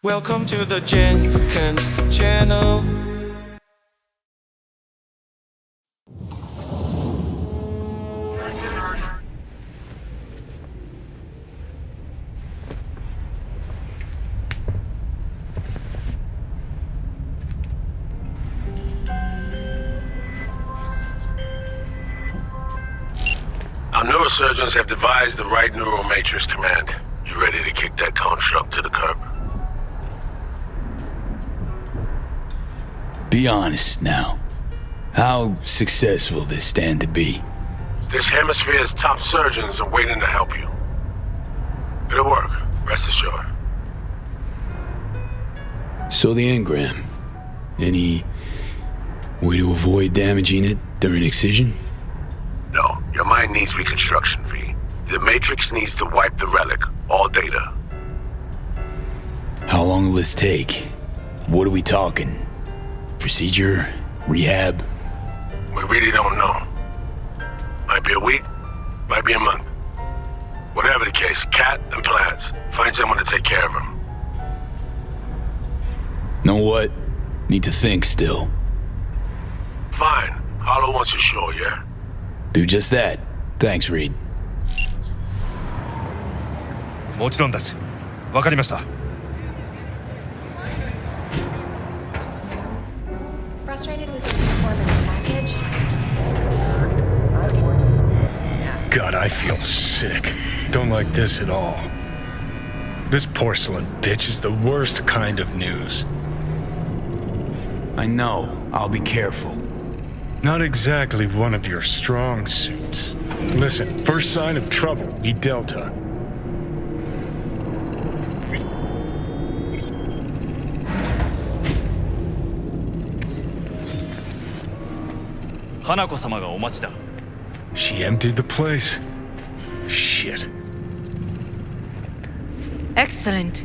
Welcome to the Dzhenkins channel. Our neurosurgeons have devised the right neural matrix command. You ready to kick that construct to the curb? Be honest now. How successful this stand to be? This hemisphere's top surgeons are waiting to help you. It'll work, rest assured. So the engram. Any way to avoid damaging it during excision? No, your mind needs reconstruction, V. The Matrix needs to wipe the relic, all data. How long will this take? What are we talking? Procedure? Rehab? We really don't know. Might be a week, might be a month. Whatever the case, Cat and plans. Find someone to take care of him. Know what? Need to think still. Fine. Hollow wants you sure, yeah? Do just that. Thanks, Reed. もちろんです。わかりました。Frustrated with the performance package? God, I feel sick. Don't like this at all. This porcelain bitch is the worst kind of news. I know. I'll be careful. Not exactly one of your strong suits. Listen, first sign of trouble, we Delta. She emptied the place. Shit. Excellent.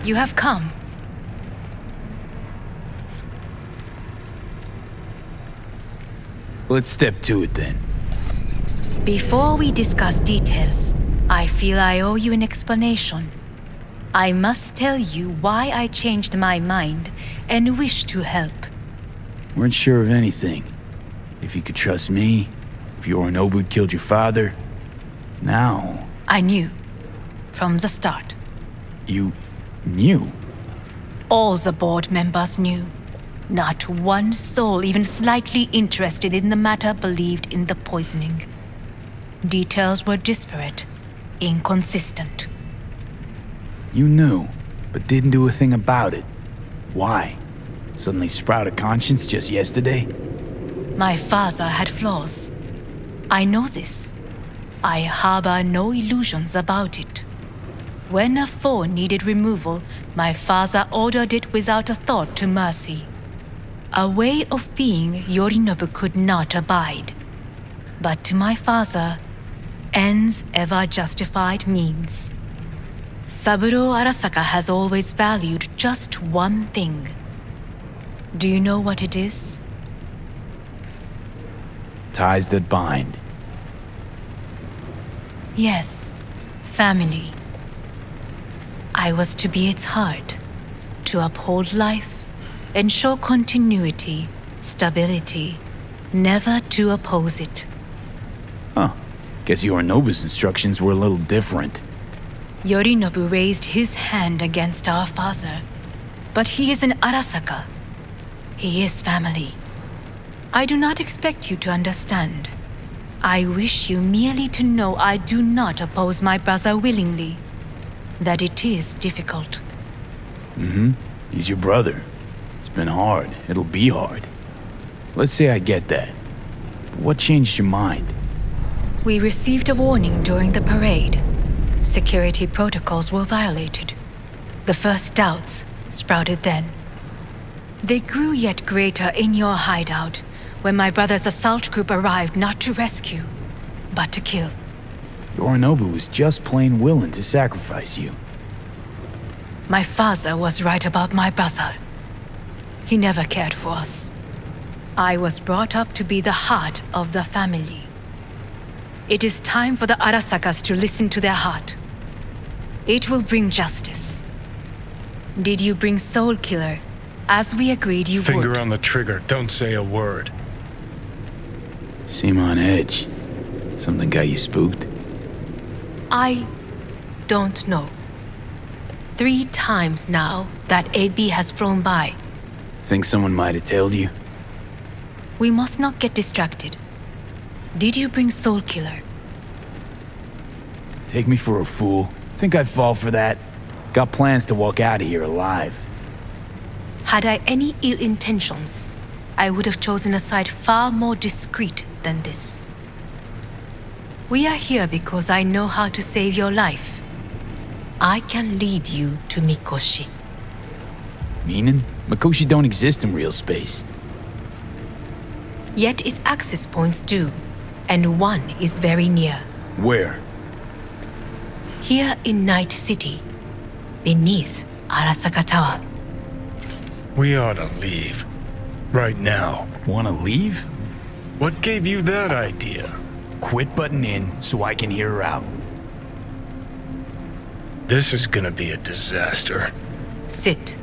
You have come. Let's step to it then. Before we discuss details, I feel I owe you an explanation. I must tell you why I changed my mind and wish to help. Weren't sure of anything. If you could trust me, if Yorinobu killed your father. Now... I knew. From the start. You... knew? All the board members knew. Not one soul even slightly interested in the matter believed in the poisoning. Details were disparate, inconsistent. You knew, but didn't do a thing about it. Why? Suddenly sprout a conscience just yesterday? My father had flaws. I know this. I harbor no illusions about it. When a foe needed removal, my father ordered it without a thought to mercy. A way of being Yorinobu could not abide. But to my father, ends ever justified means. Saburo Arasaka has always valued just one thing. Do you know what it is? Ties that bind. Yes, family. I was to be its heart, to uphold life, ensure continuity, stability, never to oppose it. Huh. Guess Yorinobu's instructions were a little different. Yorinobu raised his hand against our father, but he is an Arasaka. He is family. I do not expect you to understand. I wish you merely to know I do not oppose my brother willingly. That it is difficult. He's your brother. It's been hard. It'll be hard. Let's say I get that. But what changed your mind? We received a warning during the parade. Security protocols were violated. The first doubts sprouted then. They grew yet greater in your hideout when my brother's assault group arrived not to rescue, but to kill. Yorinobu was just plain willing to sacrifice you. My father was right about my brother. He never cared for us. I was brought up to be the heart of the family. It is time for the Arasakas to listen to their heart. It will bring justice. Did you bring Soul Killer, as we agreed you Finger would? on the trigger, don't say a word. Seem on edge. Something got you spooked? I don't know. 3 times now that AB has flown by. Think someone might have tailed you? We must not get distracted. Did you bring Soul Killer? Take me for a fool. Think I'd fall for that? Got plans to walk out of here alive. Had I any ill intentions, I would have chosen a side far more discreet than this. We are here because I know how to save your life. I can lead you to Mikoshi. Meaning? Mikoshi don't exist in real space. Yet its access points do, and one is very near. Where? Here in Night City, beneath Arasaka Tower. We ought to leave. Right now. Wanna leave? What gave you that idea? Quit butting in so I can hear her out. This is gonna be a disaster. Sit.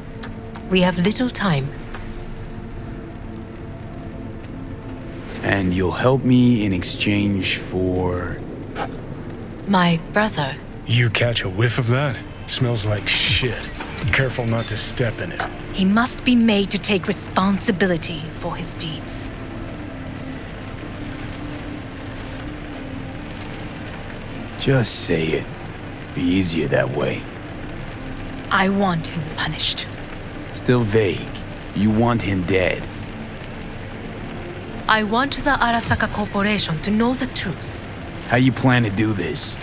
We have little time. And you'll help me in exchange for... My brother. You catch a whiff of that? Smells like shit. Careful not to step in it. He must be made to take responsibility for his deeds. Just say it. Be easier that way. I want him punished. Still vague. You want him dead. I want the Arasaka Corporation to know the truth. How you plan to do this?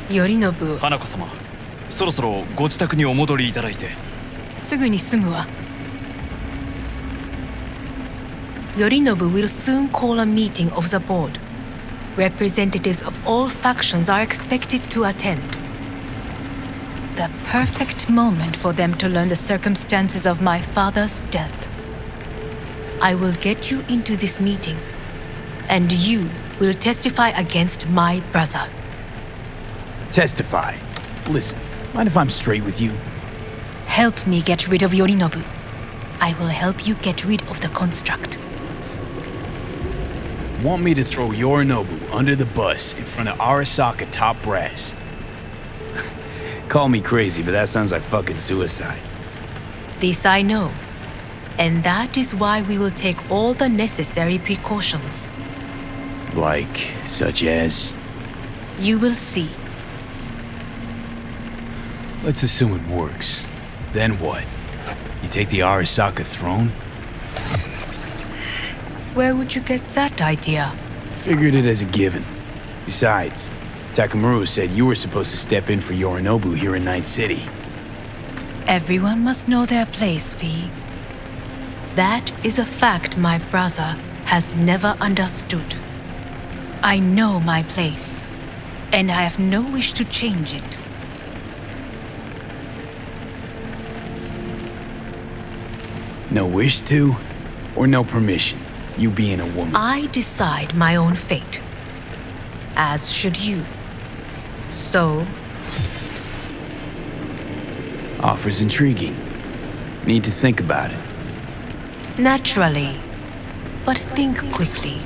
Yorinobu, 花子様、そろそろご自宅にお戻りいただいて。すぐに済むわ。Yorinobu will soon call a meeting of the board. Representatives of all factions are expected to attend. The perfect moment for them to learn the circumstances of my father's death. I will get you into this meeting, and you will testify against my brother. Testify. Listen, mind if I'm straight with you? Help me get rid of Yorinobu. I will help you get rid of the construct. Want me to throw Yorinobu under the bus in front of Arasaka top brass? Call me crazy, but that sounds like fucking suicide. This I know. And that is why we will take all the necessary precautions. Like, such as? You will see. Let's assume it works. Then what? You take the Arasaka throne? Where would you get that idea? Figured it as a given. Besides, Takamura said you were supposed to step in for Yorinobu here in Night City. Everyone must know their place, V. That is a fact my brother has never understood. I know my place, and I have no wish to change it. No wish to, or no permission, you being a woman? I decide my own fate, as should you. So, Offer's intriguing. Need to think about it. naturally, but think quickly.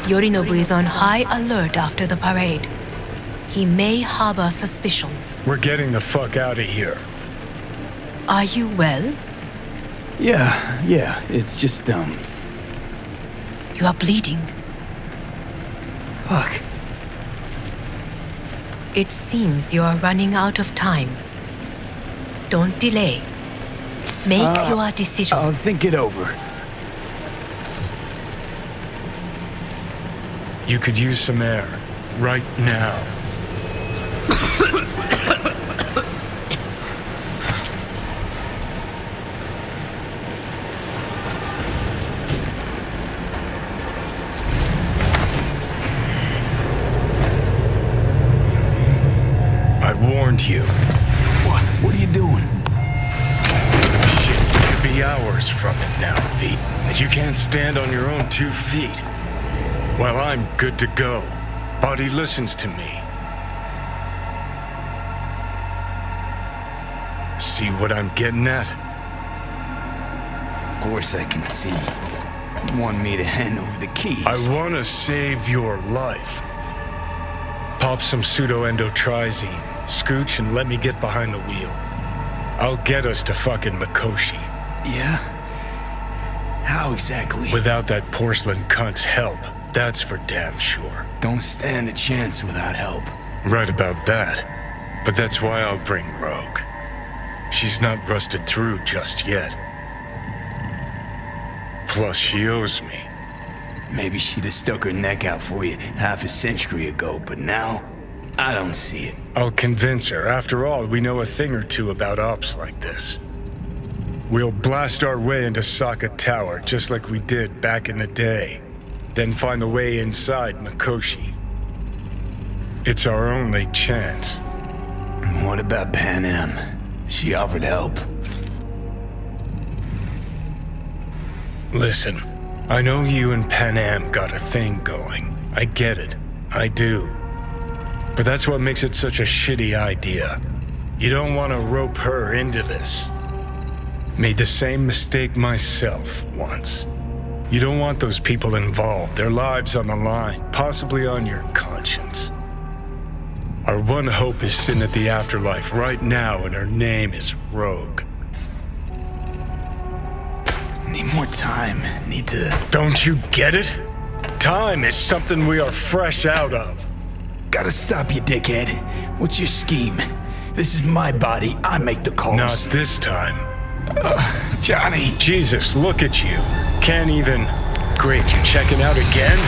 Yorinobu is on high alert after the parade. He may harbor suspicions. We're getting the fuck out of here. Are you well? Yeah, it's just, You are bleeding. fuck. It seems you are running out of time. Don't delay. Make your decision. I'll think it over. You could use some air. Right now. I warned you. What are you doing? Shit could be hours from it now, V. And you can't stand on your own 2 feet. Well, I'm good to go. Body listens to me. See what I'm getting at? Of course I can see. You want me to hand over the keys. I want to save your life. Pop some pseudo-endotrizine, scooch, and let me get behind the wheel. I'll get us to fucking Mikoshi. Yeah? How exactly? Without that porcelain cunt's help, that's for damn sure. Don't stand a chance without help. Right about that. But that's why I'll bring Rogue. She's not rusted through just yet. Plus, she owes me. Maybe she'd have stuck her neck out for you half a century ago, but now, I don't see it. I'll convince her. After all, we know a thing or two about ops like this. We'll blast our way into Sokka Tower, just like we did back in the day. Then find the way inside Mikoshi. It's our only chance. What about Pan Am? She offered help. Listen, I know you and Pan Am got a thing going. I get it. I do. But that's what makes it such a shitty idea. You don't want to rope her into this. Made the same mistake myself once. You don't want those people involved, their lives on the line, possibly on your conscience. Our one hope is sitting at the afterlife right now, and her name is Rogue. Need more time. Need to... Don't you get it? Time is something we are fresh out of. Gotta stop you, dickhead. What's your scheme? This is my body. I make the calls. Not this time. Johnny. Jesus, look at you. Can't even... Great, you're checking out again?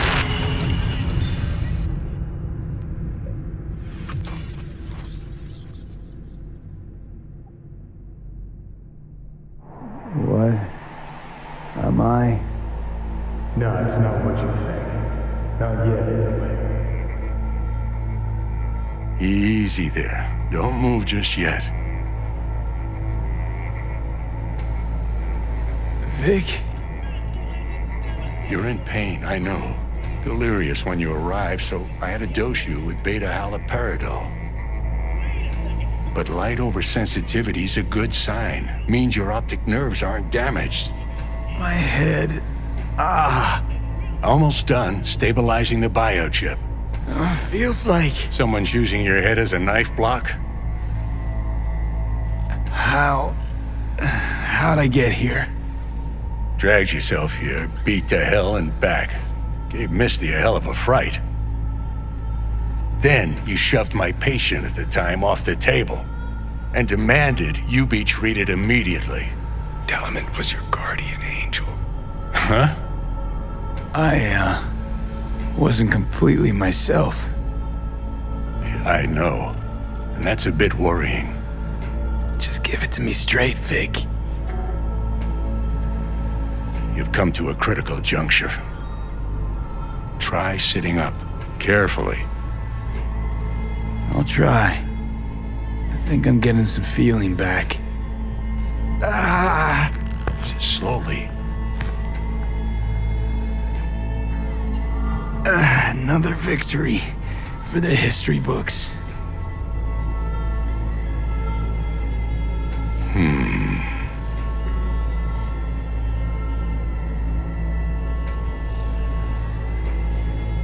What am I? No, it's not what you think. Not yet, anyway. Easy there. Don't move just yet. Vic? You're in pain, I know. Delirious when you arrived, so I had to dose you with beta-haloperidol. But light oversensitivity's a good sign. Means your optic nerves aren't damaged. My head. Almost done stabilizing the biochip. Feels like... Someone's using your head as a knife block? How'd I get here? Dragged yourself here, beat to hell and back. Gave Misty a hell of a fright. Then you shoved my patient at the time off the table and demanded you be treated immediately. Tell him it was your guardian angel. Huh? I, wasn't completely myself. I know. And that's a bit worrying. Just give it to me straight, Vic. You've come to a critical juncture. Try sitting up, carefully. I'll try. I think I'm getting some feeling back. Slowly. Another victory for the history books.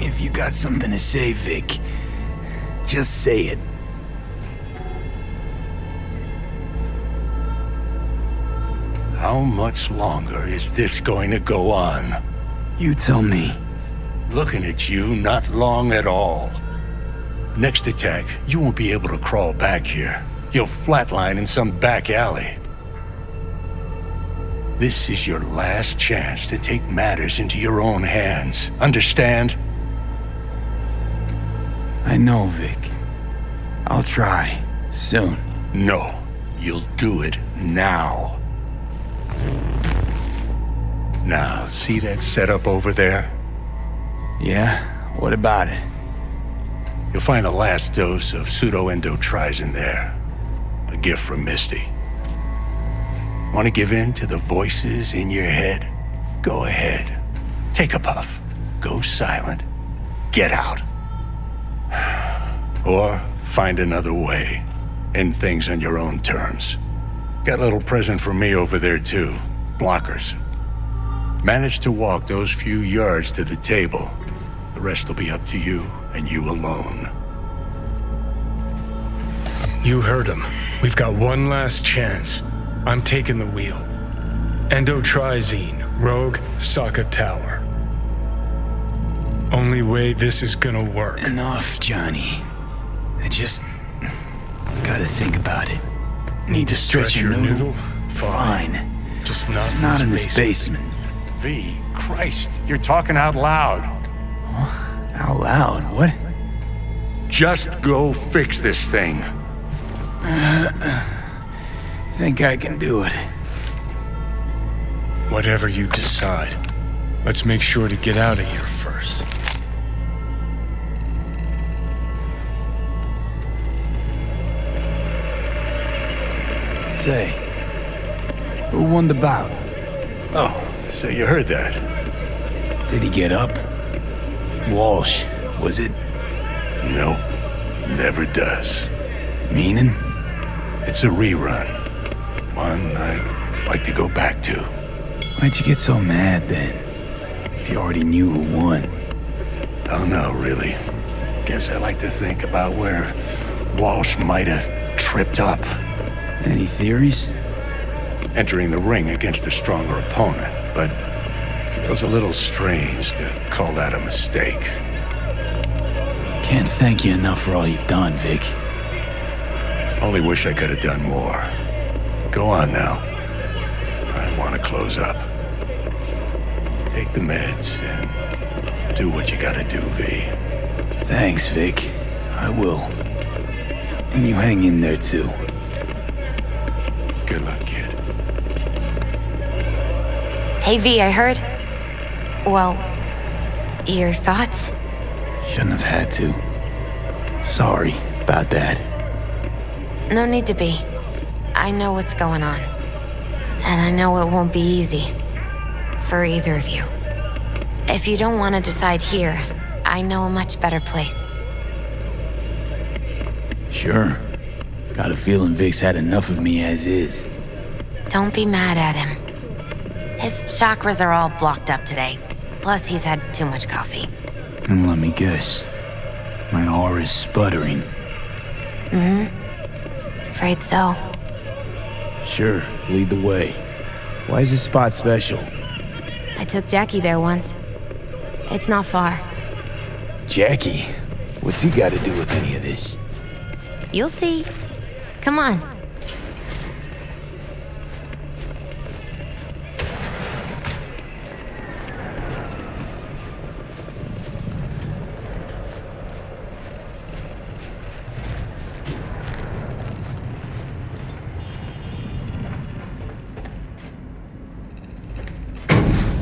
If you got something to say, Vic, just say it. How much longer is this going to go on? You tell me. Looking at you, not long at all. Next attack, you won't be able to crawl back here. You'll flatline in some back alley. This is your last chance to take matters into your own hands. Understand? I know, Vic. I'll try. Soon. No, you'll do it now. Now, see that setup over there? Yeah? What about it? You'll find the last dose of pseudo-endotrizine there. A gift from Misty. Want to give in to the voices in your head? Go ahead. Take a puff. Go silent. Get out. Or find another way. End things on your own terms. Got a little present for me over there, too. Blockers. Managed to walk those few yards to the table. The rest will be up to you, and you alone. You heard him. We've got one last chance. I'm taking the wheel. Endotrizine, Rogue, Sokka Tower. Only way this is gonna work. Enough, Johnny. I just gotta think about it. Need to stretch your noodle? Fine. Just It's not in this basement. V, Christ, you're talking out loud. Out loud? What? Just go fix this thing. Think I can do it. Whatever you decide. Let's make sure to get out of here first. Say, who won the bout? Oh, so you heard that. Did he get up? Walsh, was it? Nope, never does. Meaning? It's a rerun. One I'd like to go back to. Why'd you get so mad then? If you already knew who won. Oh no, really. Guess I like to think about where Walsh might have tripped up. Any theories? Entering the ring against a stronger opponent, but feels a little strange to call that a mistake. Can't thank you enough for all you've done, Vic. Only wish I could have done more. Go on now. I want to close up. Take the meds and do what you gotta do, V. Thanks, Vic. I will. And you hang in there too. Good luck, kid. Hey, V, I heard. Well, your thoughts? Shouldn't have had to. Sorry about that. No need to be. I know what's going on. And I know it won't be easy. For either of you. If you don't want to decide here, I know a much better place. Sure. Got a feeling Vic's had enough of me as is. Don't be mad at him. His chakras are all blocked up today. Plus, he's had too much coffee. And let me guess. My aura's sputtering. Afraid so. Sure, lead the way. Why is this spot special? I took Jackie there once. It's not far. Jackie? What's he got to do with any of this? You'll see. Come on.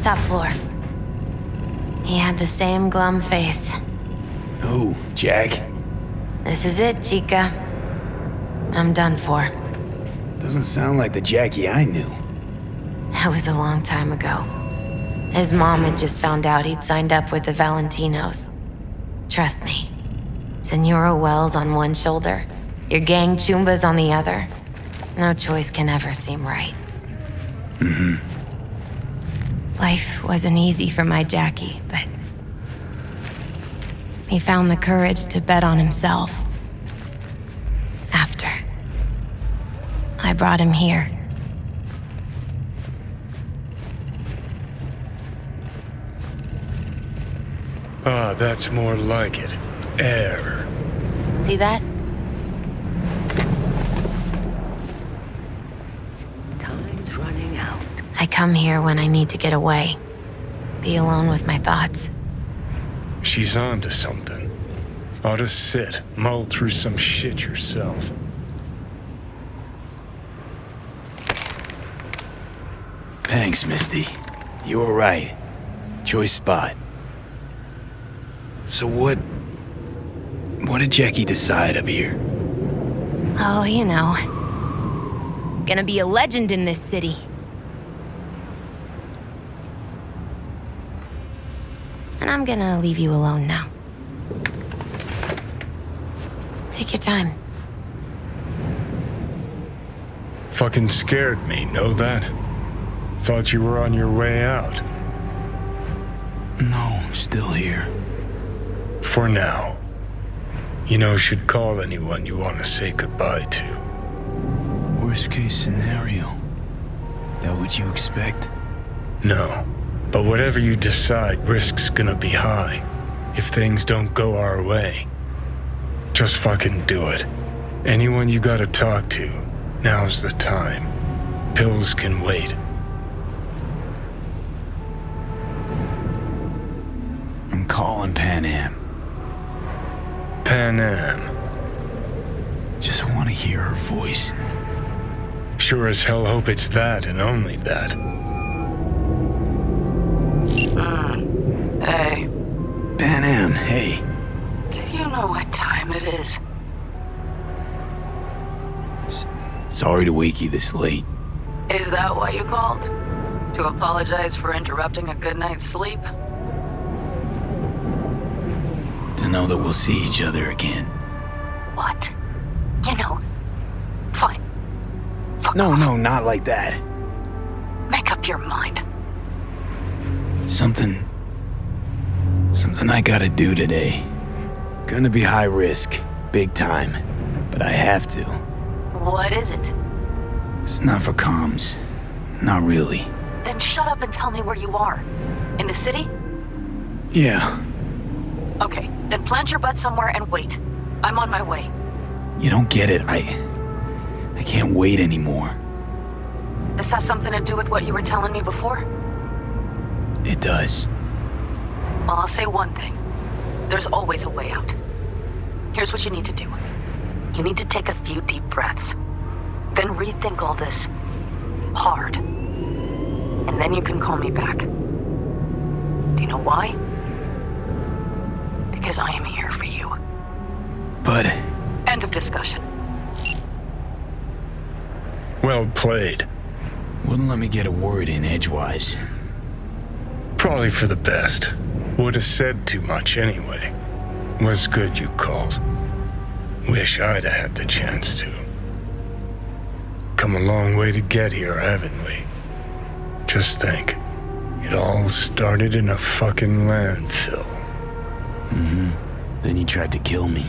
Top floor. He had the same glum face. Who? Jack? This is it, Chica. I'm done for. Doesn't sound like the Jackie I knew. That was a long time ago. His mom had just found out he'd signed up with the Valentinos. Trust me. Senora Wells on one shoulder, your gang Chumbas on the other. No choice can ever seem right. Life wasn't easy for my Jackie, but he found the courage to bet on himself. After I brought him here. Ah, that's more like it. Air. See that? Time's running out. I come here when I need to get away. Be alone with my thoughts. She's on to something. Ought to sit, mull through some shit yourself. Thanks, Misty. You were right. Choice spot. So what did Jackie decide up here? Oh, you know. Gonna be a legend in this city. And I'm gonna leave you alone now. Take your time. Fucking scared me, know that? Thought you were on your way out. No, still here. For now. You know, should call anyone you want to say goodbye to. Worst case scenario. That what you expect? No. But whatever you decide, risk's gonna be high. If things don't go our way. Just fucking do it. Anyone you gotta talk to, now's the time. Pills can wait. I'm calling Pan Am. Pan Am. Just want to hear her voice. Sure as hell hope it's that and only that. Hey, Pan Am, hey. do you know what time it is? Sorry to wake you this late. Is that why you called? To apologize for interrupting a good night's sleep? To know that we'll see each other again. What? You know, fine. Fuck No, off. no, not like that. Make up your mind. Something I gotta do today. Gonna be high risk, big time, but I have to. What is it? It's not for comms. Not really. Then shut up and tell me where you are. In the city? Yeah, Okay, then plant your butt somewhere and wait. I'm on my way. you don't get it. I can't wait anymore. This has something to do with what you were telling me before? It does. Well, I'll say one thing. There's always a way out. Here's what you need to do. You need to take a few deep breaths. Then rethink all this. Hard. And then you can call me back. Do you know why? Because I am here for you. But End of discussion. Well played. wouldn't let me get a word in edgewise. Probably for the best. Would have said too much anyway. Was good you called. Wish I'd have had the chance to. Come a long way to get here, haven't we? Just think. It all started in a fucking landfill. Then you tried to kill me.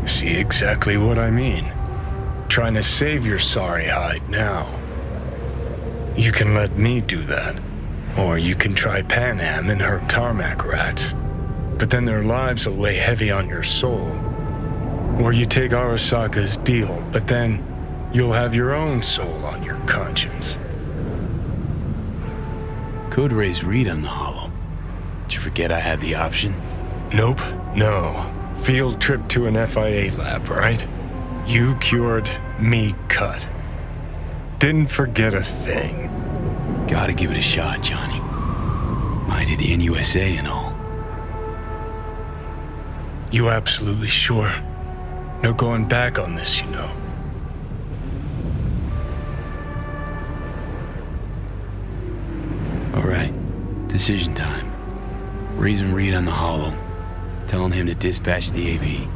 See exactly what I mean. Trying to save your sorry hide now. You can let me do that. Or you can try Pan Am and her tarmac rats. But then their lives will weigh heavy on your soul. Or you take Arasaka's deal, but then you'll have your own soul on your conscience. Could raise Reed on the hollow. Did you forget I had the option? Nope, no. Field trip to an FIA lab, right? You cured, me cut. Didn't forget a thing. Gotta give it a shot, Johnny. Mighty the NUSA and all. You absolutely sure? No going back on this, you know. All right, decision time. Raising Reed on the hollow. Telling him to dispatch the AV.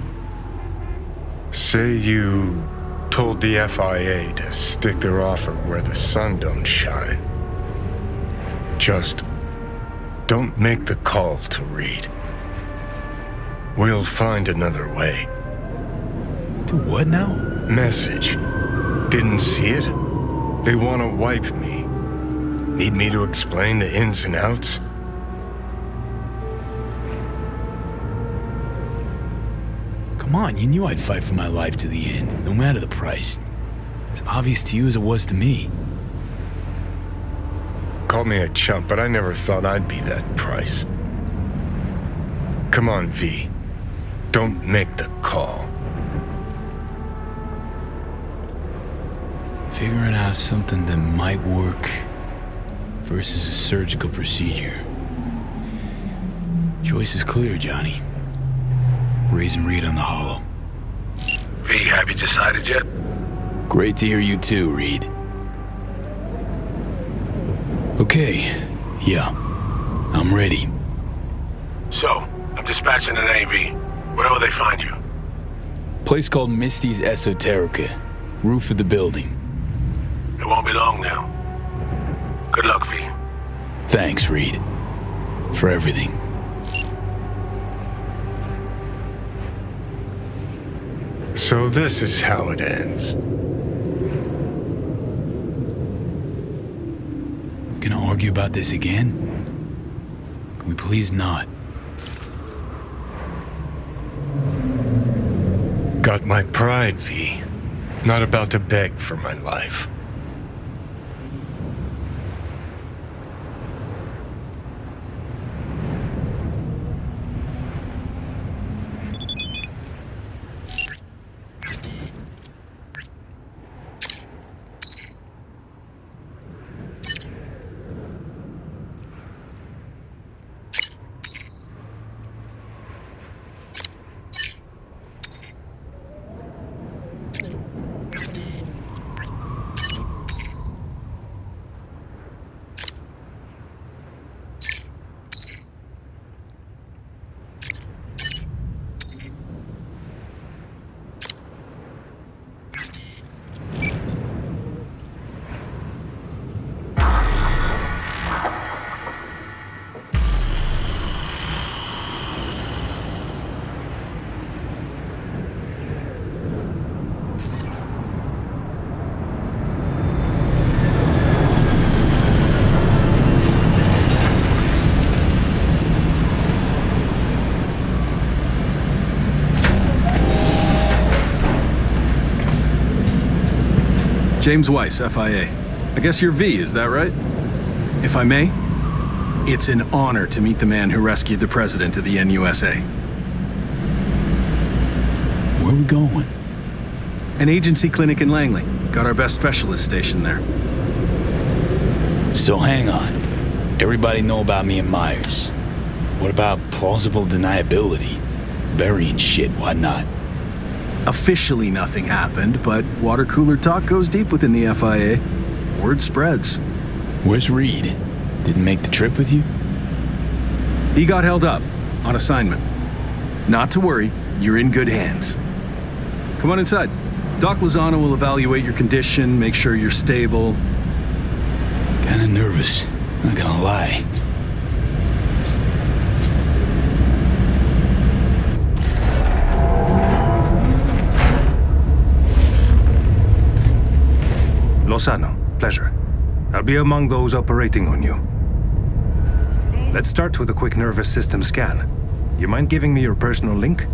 Say you told the FIA to stick their offer where the sun don't shine. Just don't make the call to Reed. We'll find another way. Do what now? Message. Didn't see it? They want to wipe me. Need me to explain the ins and outs? Come on, you knew I'd fight for my life to the end, no matter the price. It's obvious to you as it was to me. Called me a chump, but I never thought I'd be that price. Come on, V. Don't make the call. Figuring out something that might work versus a surgical procedure. Choice is clear, Johnny. Raising Reed on the hollow. V, have you decided yet? Great to hear you too, Reed. Okay, yeah, I'm ready. So, I'm dispatching an AV. Where will they find you? Place called Misty's Esoterica. Roof of the building. It won't be long now. Good luck, V. Thanks, Reed. For everything. So this is how it ends. Gonna argue about this again? Can we please not? Got my pride, V. Not about to beg for my life. James Weiss, FIA. I guess you're V, is that right? If I may, it's an honor to meet the man who rescued the president of the NUSA. Where are we going? An agency clinic in Langley. Got our best specialist stationed there. So hang on. Everybody know about me and Myers. What about plausible deniability? Burying shit, whatnot? Officially nothing happened, but water cooler talk goes deep within the FIA. Word spreads. Where's Reed? Didn't make the trip with you? He got held up, on assignment. Not to worry, you're in good hands. Come on inside. Doc Lozano will evaluate your condition, make sure you're stable. Kinda nervous, not gonna lie. Lozano, pleasure. I'll be among those operating on you. Let's start with a quick nervous system scan. You mind giving me your personal link?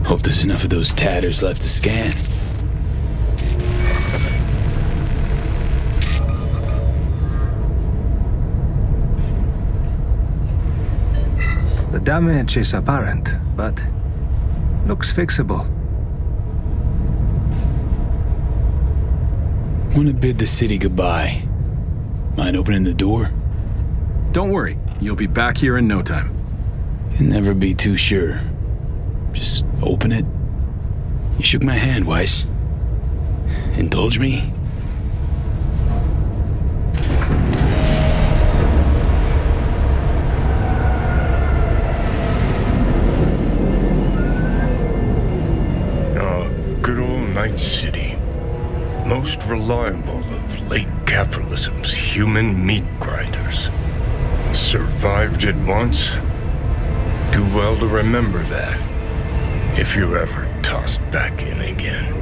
Hope there's enough of those tatters left to scan. The damage is apparent, but looks fixable. Want to bid the city goodbye. Mind opening the door? Don't worry, you'll be back here in no time. Can never be too sure. Just open it. You shook my hand, Weiss. Indulge me? Good old Night City. Most reliable of late capitalism's human meat grinders. Survived it once. Too well to remember that, if you're ever tossed back in again.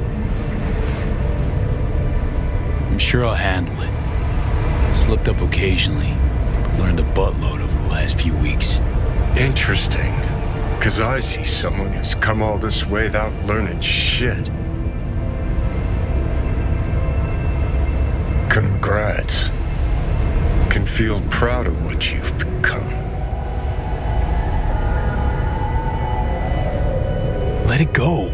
I'm sure I'll handle it. Slipped up occasionally. Learned a buttload over the last few weeks. Interesting, because I see someone who's come all this way without learning shit. Congrats. Can feel proud of what you've become. Let it go.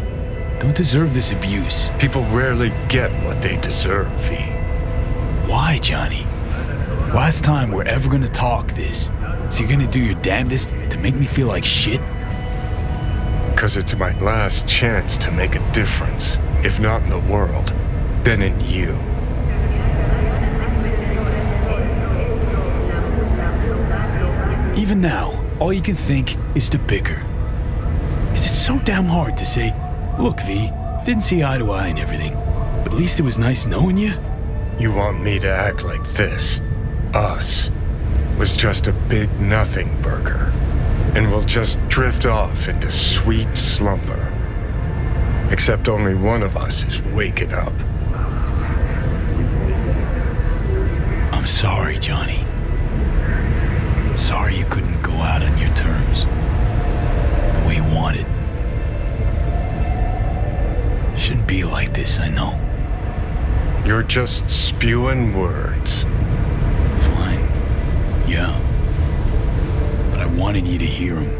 Don't deserve this abuse. People rarely get what they deserve, V. Why, Johnny? Last time we're ever gonna talk this. So you're gonna do your damnedest to make me feel like shit? Because it's my last chance to make a difference. If not in the world, then in you. Even now, all you can think is to bicker. Is it so damn hard to say, look, V, didn't see eye to eye and everything, but At least it was nice knowing you. You want me to act like this? Us was just a big nothing burger, and we'll just drift off into sweet slumber. Except only one of us is waking up. I'm sorry, Johnny. Sorry you couldn't go out on your terms. The way you wanted. Shouldn't be like this, I know. You're just spewing words. Fine. Yeah. But I wanted you to hear them.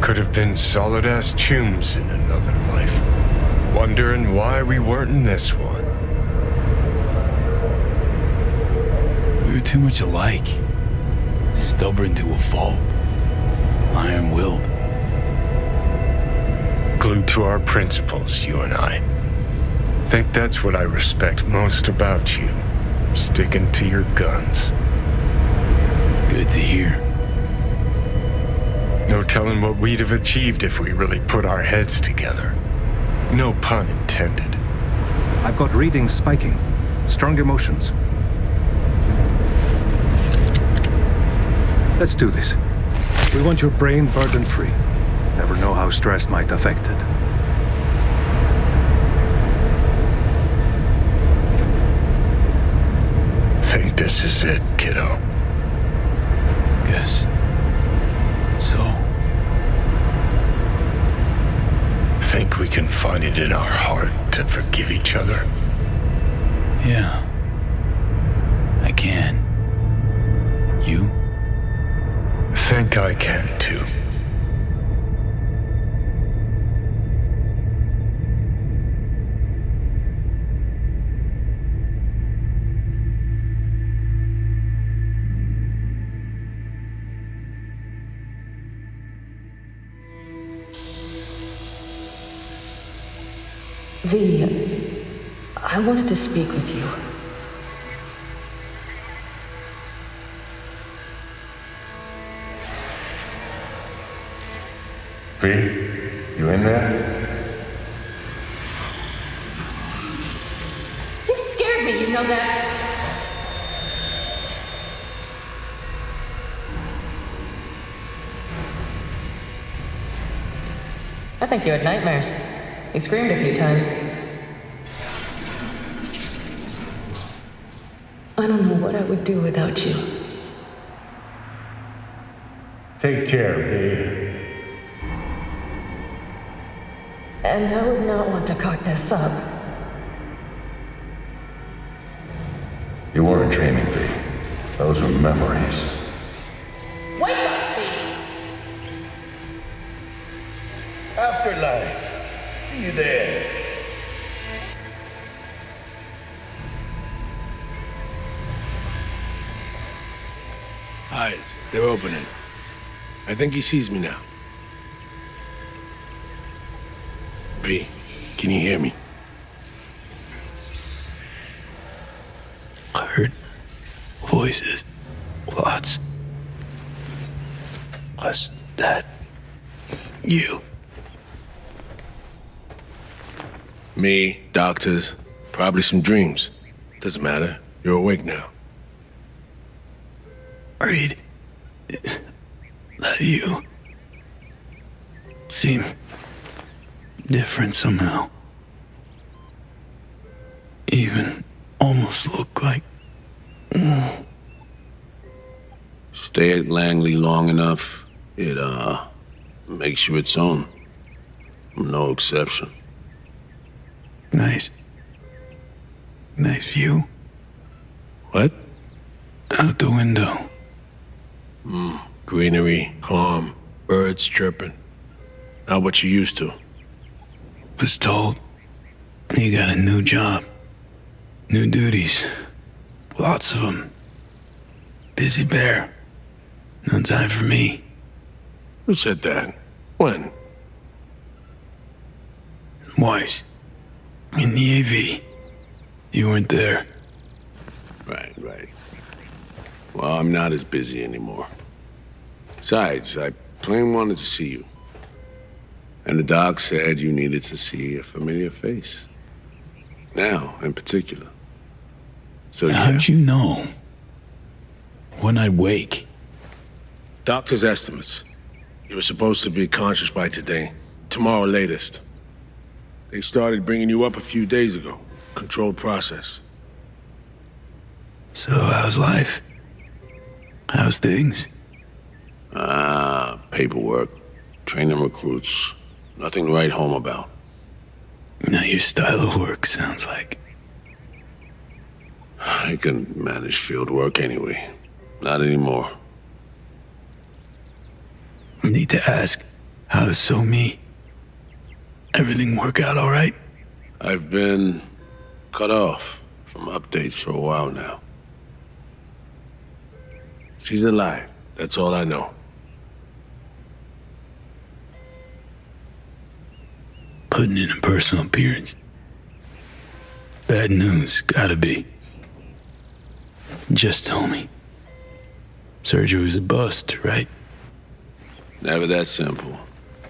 Could have been solid-ass chums in another life. Wondering why we weren't in this one. We were too much alike. Stubborn to a fault. Iron-willed. Glued to our principles, you and I. Think that's what I respect most about you. Sticking to your guns. Good to hear. No telling what we'd have achieved if we really put our heads together. No pun intended. I've got readings spiking. Strong emotions. Let's do this. We want your brain burden-free. Never know how stress might affect it. Think this is it, kiddo. Guess so. Think we can find it in our heart to forgive each other? Yeah. I can. You? Think I can too. V, I wanted to speak with you. V, you in there? You scared me, you know that? I think you had nightmares. You screamed a few times. I don't know what I would do without you. Take care, V. And I would not want to cock this up. You weren't dreaming, V. Those were memories. Wake up, V! Afterlife. See you there. Eyes, they're opening. I think he sees me now. V, can you hear me? I heard voices. Lots. Was that you? Me, doctors, probably some dreams. Doesn't matter. You're awake now. Reed. That you? Seem different somehow. Even almost look like... Stay at Langley long enough, it, makes you its own. I'm no exception. Nice. Nice view. What? Out the window. Greenery, calm, birds chirping. Not what you used to. Was told you got a new job. New duties. Lots of them. Busy bear. No time for me. Who said that? When? Weiss. In the AV. You weren't there. Right. Well, I'm not as busy anymore. Besides, I plain wanted to see you. And the doc said you needed to see a familiar face. Now, in particular. So yeah. How'd you know? When I'd wake? Doctor's estimates. You were supposed to be conscious by today. Tomorrow latest. They started bringing you up a few days ago. Controlled process. So how's life? How's things? Paperwork. Training recruits. Nothing to write home about. Not your style of work, sounds like. I can manage field work anyway. Not anymore. Need to ask, how's So Me? Everything work out all right? I've been cut off from updates for a while now. She's alive. That's all I know. Putting in a personal appearance. Bad news, gotta be. Just tell me. Surgery was a bust, right? Never that simple.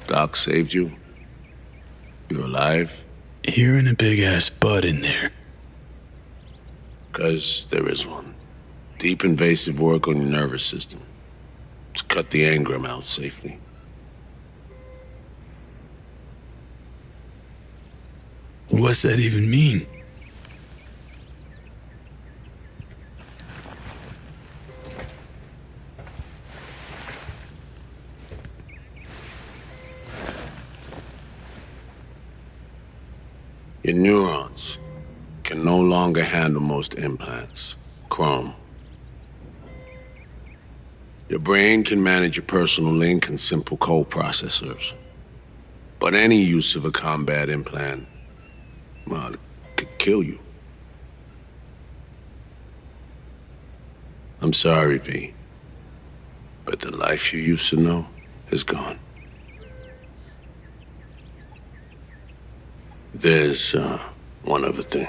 Doc saved you. You're alive. You're in a big-ass butt in there. 'Cause there is one. Deep invasive work on your nervous system. To cut the engram out safely. What's that even mean? Your neurons can no longer handle most implants. Chrome. Your brain can manage your personal link and simple code processors. But any use of a combat implant, well, it could kill you. I'm sorry, V. But the life you used to know is gone. There's, one other thing.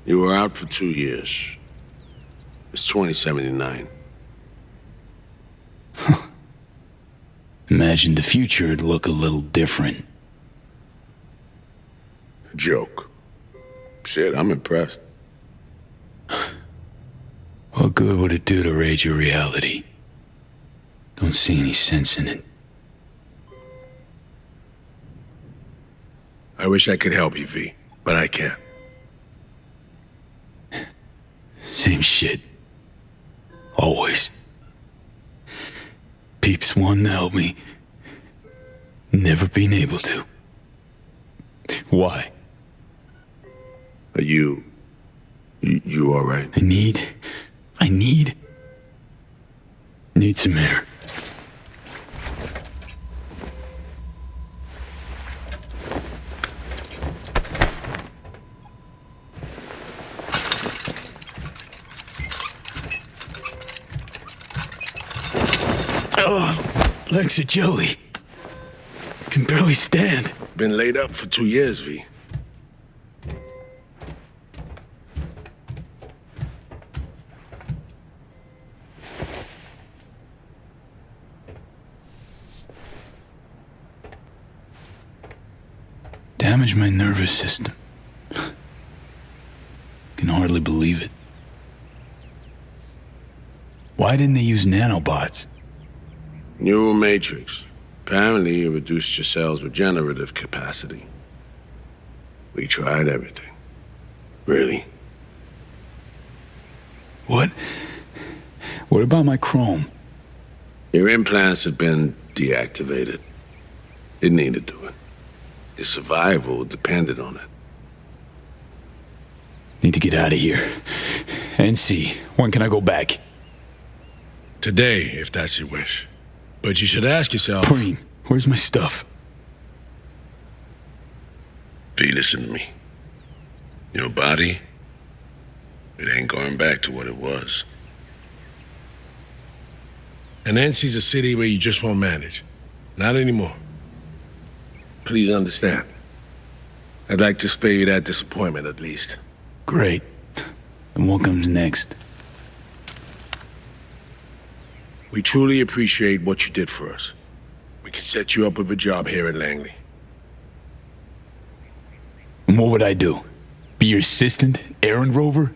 You were out for 2 years. It's 2079. Imagine the future would look a little different. Joke. Shit, I'm impressed. What good would it do to raid your reality? Don't see any sense in it. I wish I could help you, V, but I can't. Same shit. Always. Peeps wanting to help me. Never been able to. Why? Are you all right? I need some air. Oh, legs are jelly. Can barely stand. Been laid up for 2 years, V. Damaged my nervous system. Can hardly believe it. Why didn't they use nanobots? Neural matrix. Apparently, it reduced your cell's regenerative capacity. We tried everything. Really? What? What about my chrome? Your implants have been deactivated. It needed to it. Your survival depended on it. Need to get out of here. NC, when can I go back? Today, if that's your wish. But you should ask yourself... Preem, where's my stuff? V, listen to me. Your body, it ain't going back to what it was. And NC's a city where you just won't manage. Not anymore. Please understand. I'd like to spare you that disappointment, at least. Great. And what comes next? We truly appreciate what you did for us. We can set you up with a job here at Langley. And what would I do? Be your assistant, errand rover?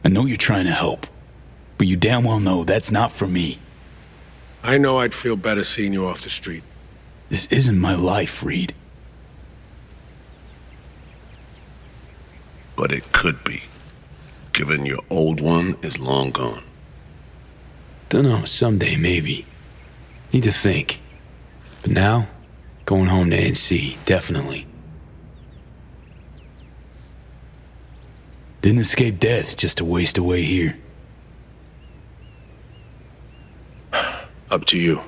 I know you're trying to help, but you damn well know that's not for me. I know I'd feel better seeing you off the street. This isn't my life, Reed. But it could be, given your old one is long gone. Dunno, someday maybe. Need to think. But now, going home to NC, definitely. Didn't escape death just to waste away here. Up to you.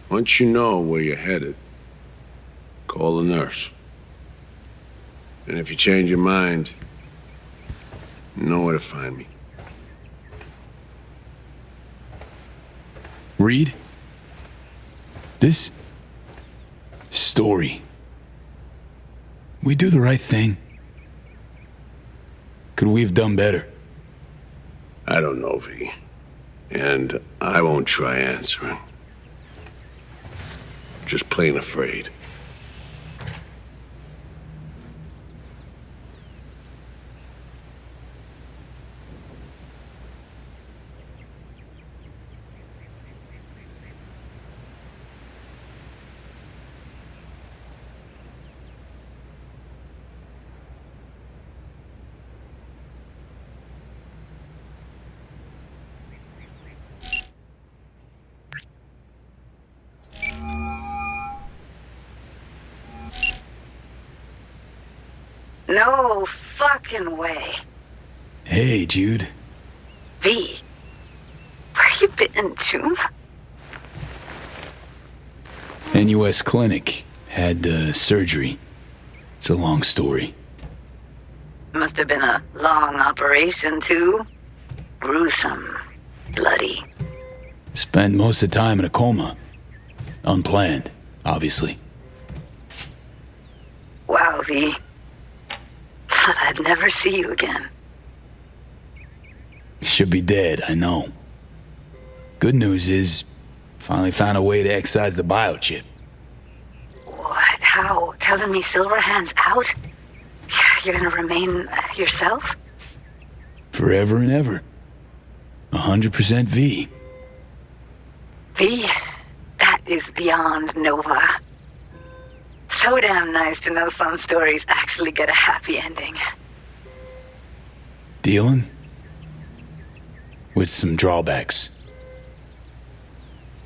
Once you know where you're headed, call the nurse. And if you change your mind, you know where to find me. Reed? This story. We do the right thing. Could we have done better? I don't know, V. And I won't try answering. Just plain afraid. No fucking way. Hey, Jude. V. Where you been, June? NUS Clinic. Had surgery. It's a long story. Must have been a long operation, too. Gruesome. Bloody. Spent most of the time in a coma. Unplanned, obviously. Wow, V. Thought I'd never see you again. Should be dead, I know. Good news is, finally found a way to excise the biochip. What? How? Telling me Silverhand's out? You're gonna remain yourself? Forever and ever. 100% V. V? That is beyond Nova. So damn nice to know some stories actually get a happy ending. Dealing with some drawbacks.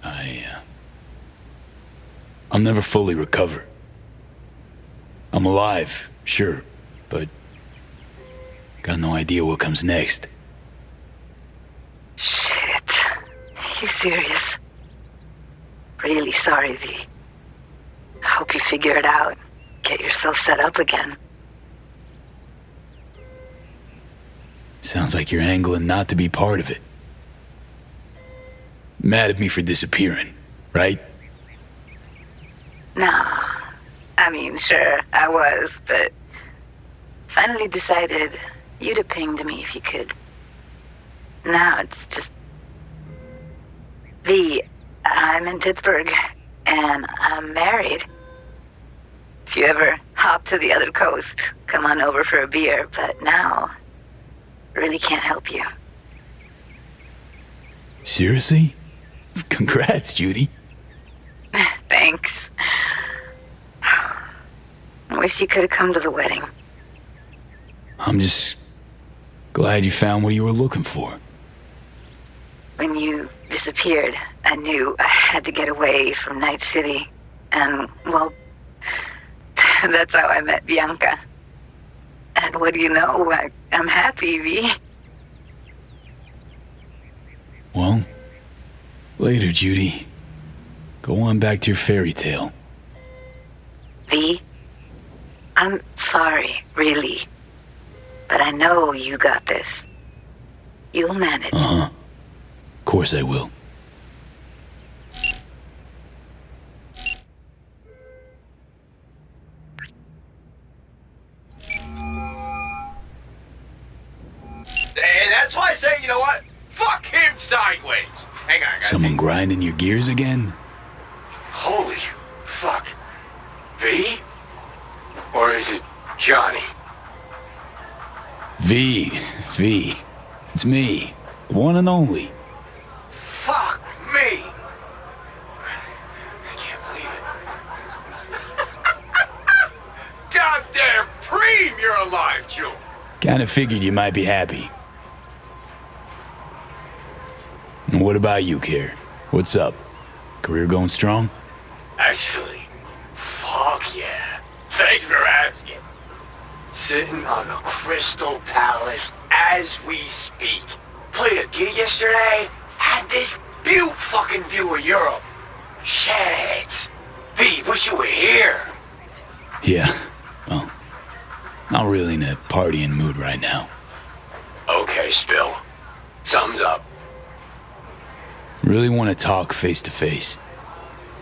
I'll never fully recover. I'm alive, sure, but got no idea what comes next. Shit. You serious? Really sorry, V. Hope you figure it out. Get yourself set up again. Sounds like you're angling not to be part of it. Mad at me for disappearing, right? Nah. I mean, sure, I was, but finally decided you'd have pinged me if you could. Now it's just... V, I'm in Pittsburgh, and I'm married. If you ever hop to the other coast, come on over for a beer, but now, really can't help you. Seriously? Congrats, Judy. Thanks. I wish you could have come to the wedding. I'm just glad you found what you were looking for. When you disappeared, I knew I had to get away from Night City. And, well, that's how I met Bianca. And what do you know? I'm happy, V. Well, later, Judy. Go on back to your fairy tale. V, I'm sorry, really. But I know you got this. You'll manage. Uh-huh. Of course I will. And that's why I say, you know what? Fuck him, son! Hang on, guys. Someone grinding your gears again? Holy fuck. V? Or is it Johnny? V. It's me. The one and only. Fuck me! I can't believe it. Goddamn Preem, you're alive, Joe! Kinda figured you might be happy. And what about you, Care? What's up? Career going strong? Actually, fuck yeah. Thanks for asking. Sitting on the Crystal Palace as we speak. Played a gig yesterday. Had this fucking view of Europe. Shit. V, wish you were here. Yeah, well, not really in a partying mood right now. Okay, Spill. Thumbs up. Really want to talk face to face.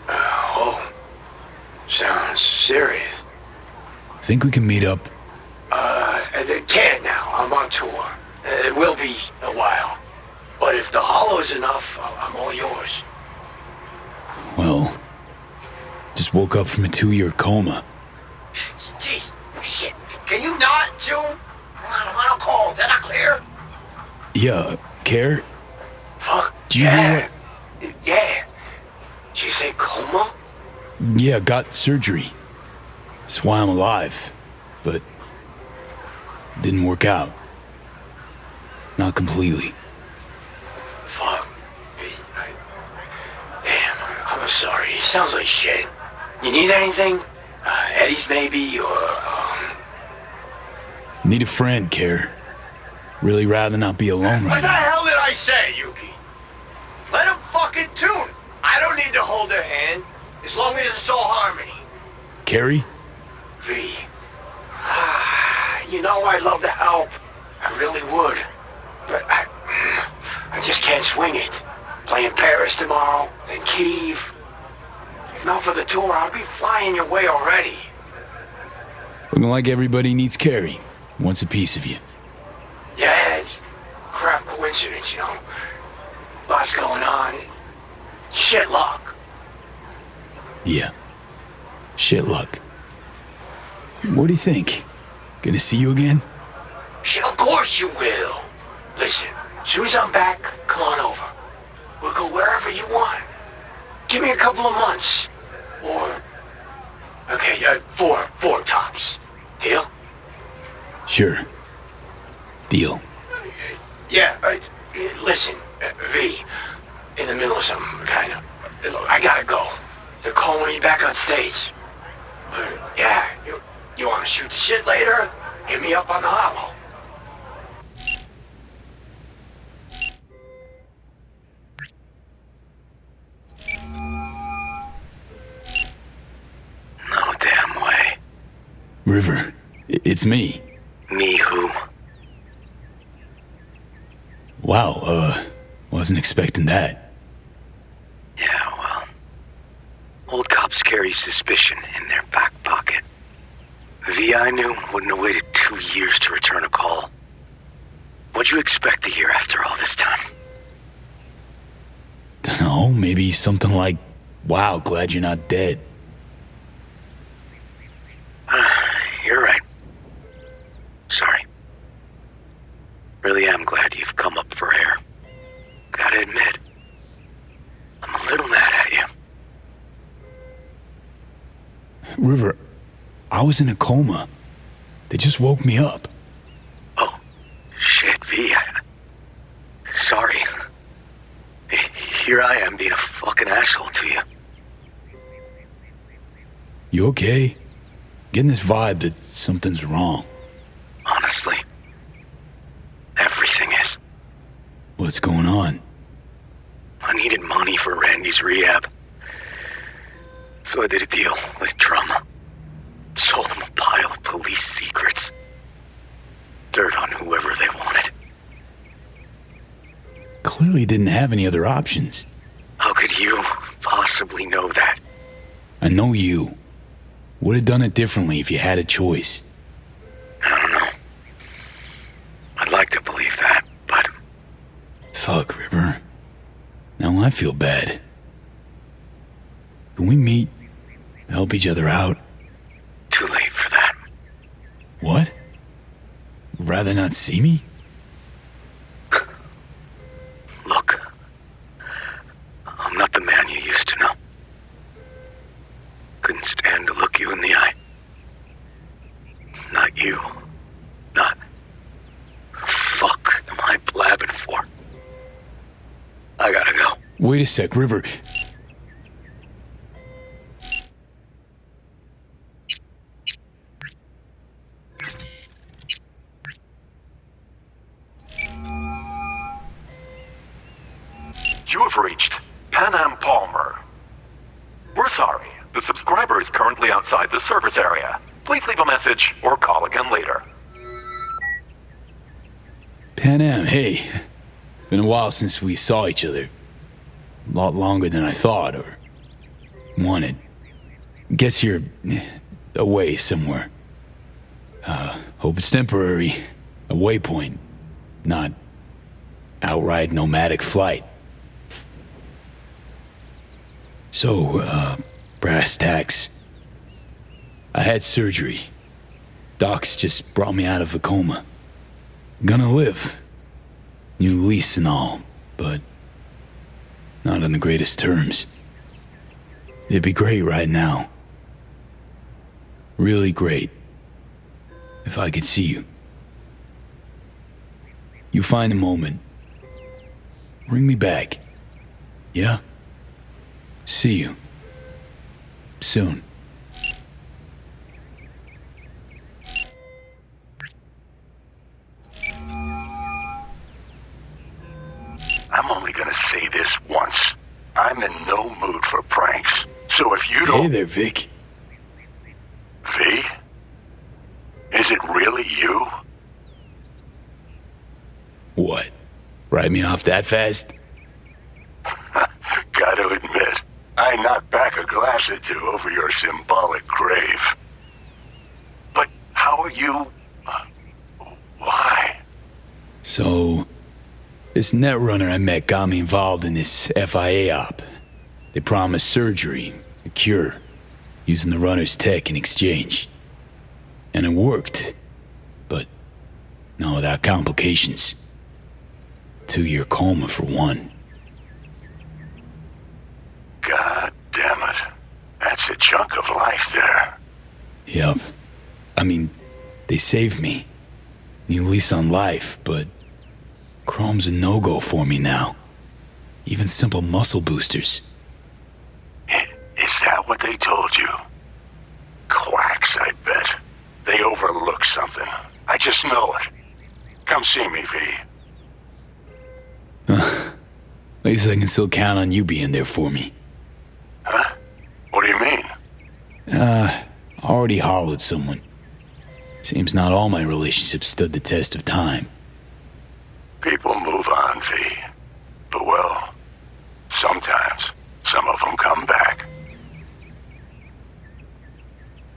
Oh. Sounds serious. Think we can meet up? They can't now. I'm on tour. It will be a while. But if the hollow's enough, I'm all yours. Well, just woke up from a 2-year coma. Gee, shit. Can you not, June? I'm on a call. Is that not clear? Yeah, Care? Fuck. Do you know what? Yeah. Did you say coma? Yeah, got surgery. That's why I'm alive. But didn't work out. Not completely. Fuck. Damn, I'm sorry. It sounds like shit. You need anything? Eddie's maybe, or, Need a friend, Care. Really rather not be alone What right the now. hell did I say, Yuki? Let him fucking tune. I don't need to hold their hand, as long as it's all harmony. Carrie? V. You know I'd love to help. I really would. But I just can't swing it. Playing Paris tomorrow, then Kyiv. If not for the tour, I'll be flying your way already. Looking like everybody needs Carrie. Wants a piece of you. Yeah, it's crap coincidence, you know. Lots going on. Shit luck. Yeah. Shit luck. What do you think? Gonna see you again? Shit, of course you will. Listen, as soon as I'm back, come on over. We'll go wherever you want. Give me a couple of months. Or... Okay, four tops. Deal? Sure. Deal. Yeah, listen, V. In the middle of something, kinda. Look, I gotta go. They're calling me back on stage. Yeah, you wanna shoot the shit later? Hit me up on the hollow. No damn way. River, it's me. Me who? Wow, wasn't expecting that. Yeah, well... Old cops carry suspicion in their back pocket. The I knew wouldn't have waited 2 years to return a call. What'd you expect to hear after all this time? Dunno, maybe something like, wow, glad you're not dead. You're right. Sorry. Really am glad you've come up for air. Gotta admit, I'm a little mad at you. River, I was in a coma. They just woke me up. Oh, shit, V. Sorry. Here I am being a fucking asshole to you. You okay? Getting this vibe that something's wrong. Honestly, everything is. What's going on? I needed money for Randy's rehab. So I did a deal with Trauma. Sold him a pile of police secrets. Dirt on whoever they wanted. Clearly didn't have any other options. How could you possibly know that? I know you. Would have done it differently if you had a choice. I don't know. I'd like to believe that, but... Fuck, River. Now I feel bad. Can we meet? Help each other out? Too late for that. What? Rather not see me? Look, I'm not the man you used to know. Couldn't stand to look you in the eye. Not you. Not... Fuck am I blabbing for? I gotta go. Wait a sec, River. You have reached Pan Am Palmer. We're sorry. The subscriber is currently outside the service area. Please leave a message or call again later. Pan Am, hey. Been a while since we saw each other. A lot longer than I thought or wanted. Guess you're away somewhere. Hope it's temporary. A waypoint. Not outright nomadic flight. So, brass tacks. I had surgery. Docs just brought me out of a coma. Gonna live. New lease and all, but not on the greatest terms. It'd be great right now. Really great. If I could see you. You find a moment. Bring me back. Yeah? See you. Soon. I'm only gonna say this once. I'm in no mood for pranks. So if you don't... Hey there, Vic. V? Is it really you? What? Write me off that fast? Gotta admit, I knocked back a glass or two over your symbolic grave. But how are you... why? So, this netrunner I met got me involved in this FIA op. They promised surgery, a cure, using the runner's tech in exchange. And it worked. But, not without complications. 2-year coma for one. God damn it. That's a chunk of life there. Yep. I mean, they saved me. New lease on life, but Chrome's a no-go for me now. Even simple muscle boosters. Is that what they told you? Quacks, I bet. They overlook something. I just know it. Come see me, V. At least I can still count on you being there for me. Huh? What do you mean? Already hollowed someone. Seems not all my relationships stood the test of time. People move on, V. But well, sometimes some of them come back.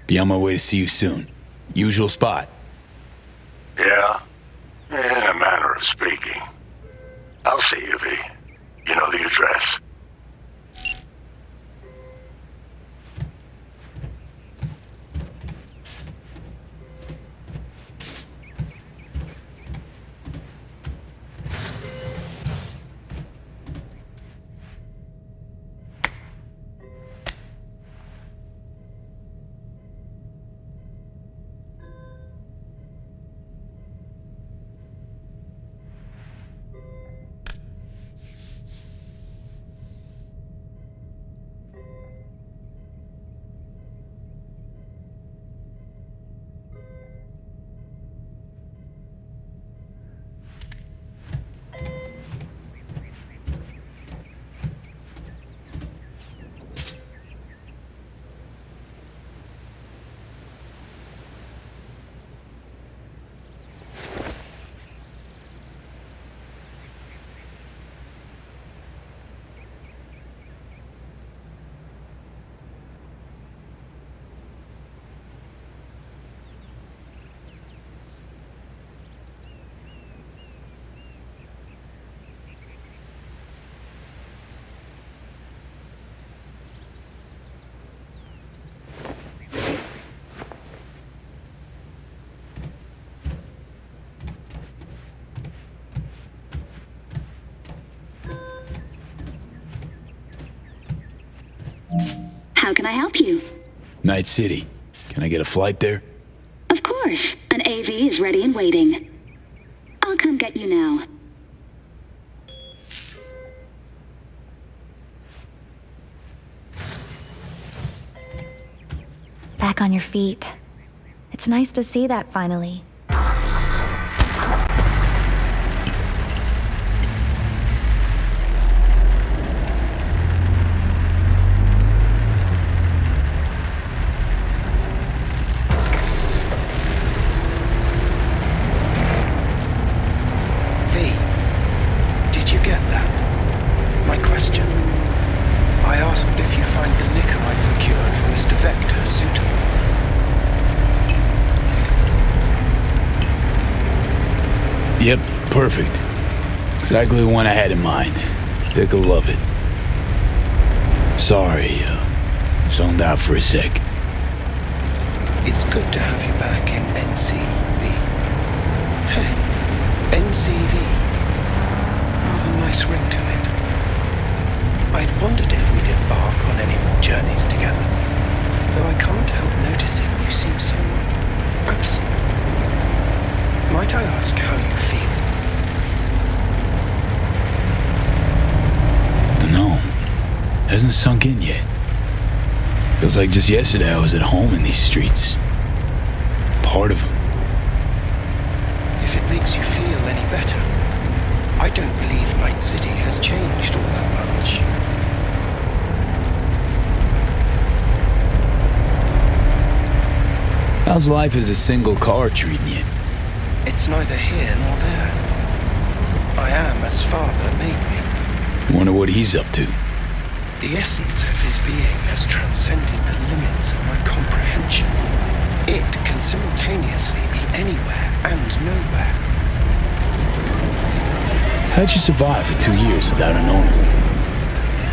Be on my way to see you soon. Usual spot. Yeah? In a manner of speaking. I'll see you, V. You know the address. How can I help you? Night City. Can I get a flight there? Of course. An AV is ready and waiting. I'll come get you now. Back on your feet. It's nice to see that finally. Yep, perfect. Exactly the one I had in mind. Dick'll love it. Sorry, zoned out for a sec. It's good to have you back in NCV. Hey, NCV. Rather nice ring to it. I'd wondered if we'd embark on any more journeys together, though I can't help noticing you seem somewhat absent. Might I ask how you feel? Dunno. Hasn't sunk in yet. Feels like just yesterday I was at home in these streets. Part of them. If it makes you feel any better, I don't believe Night City has changed all that much. How's life as a single car treating you? It's neither here nor there. I am as Father made me. Wonder what he's up to. The essence of his being has transcended the limits of my comprehension. It can simultaneously be anywhere and nowhere. How'd you survive for 2 years without an owner?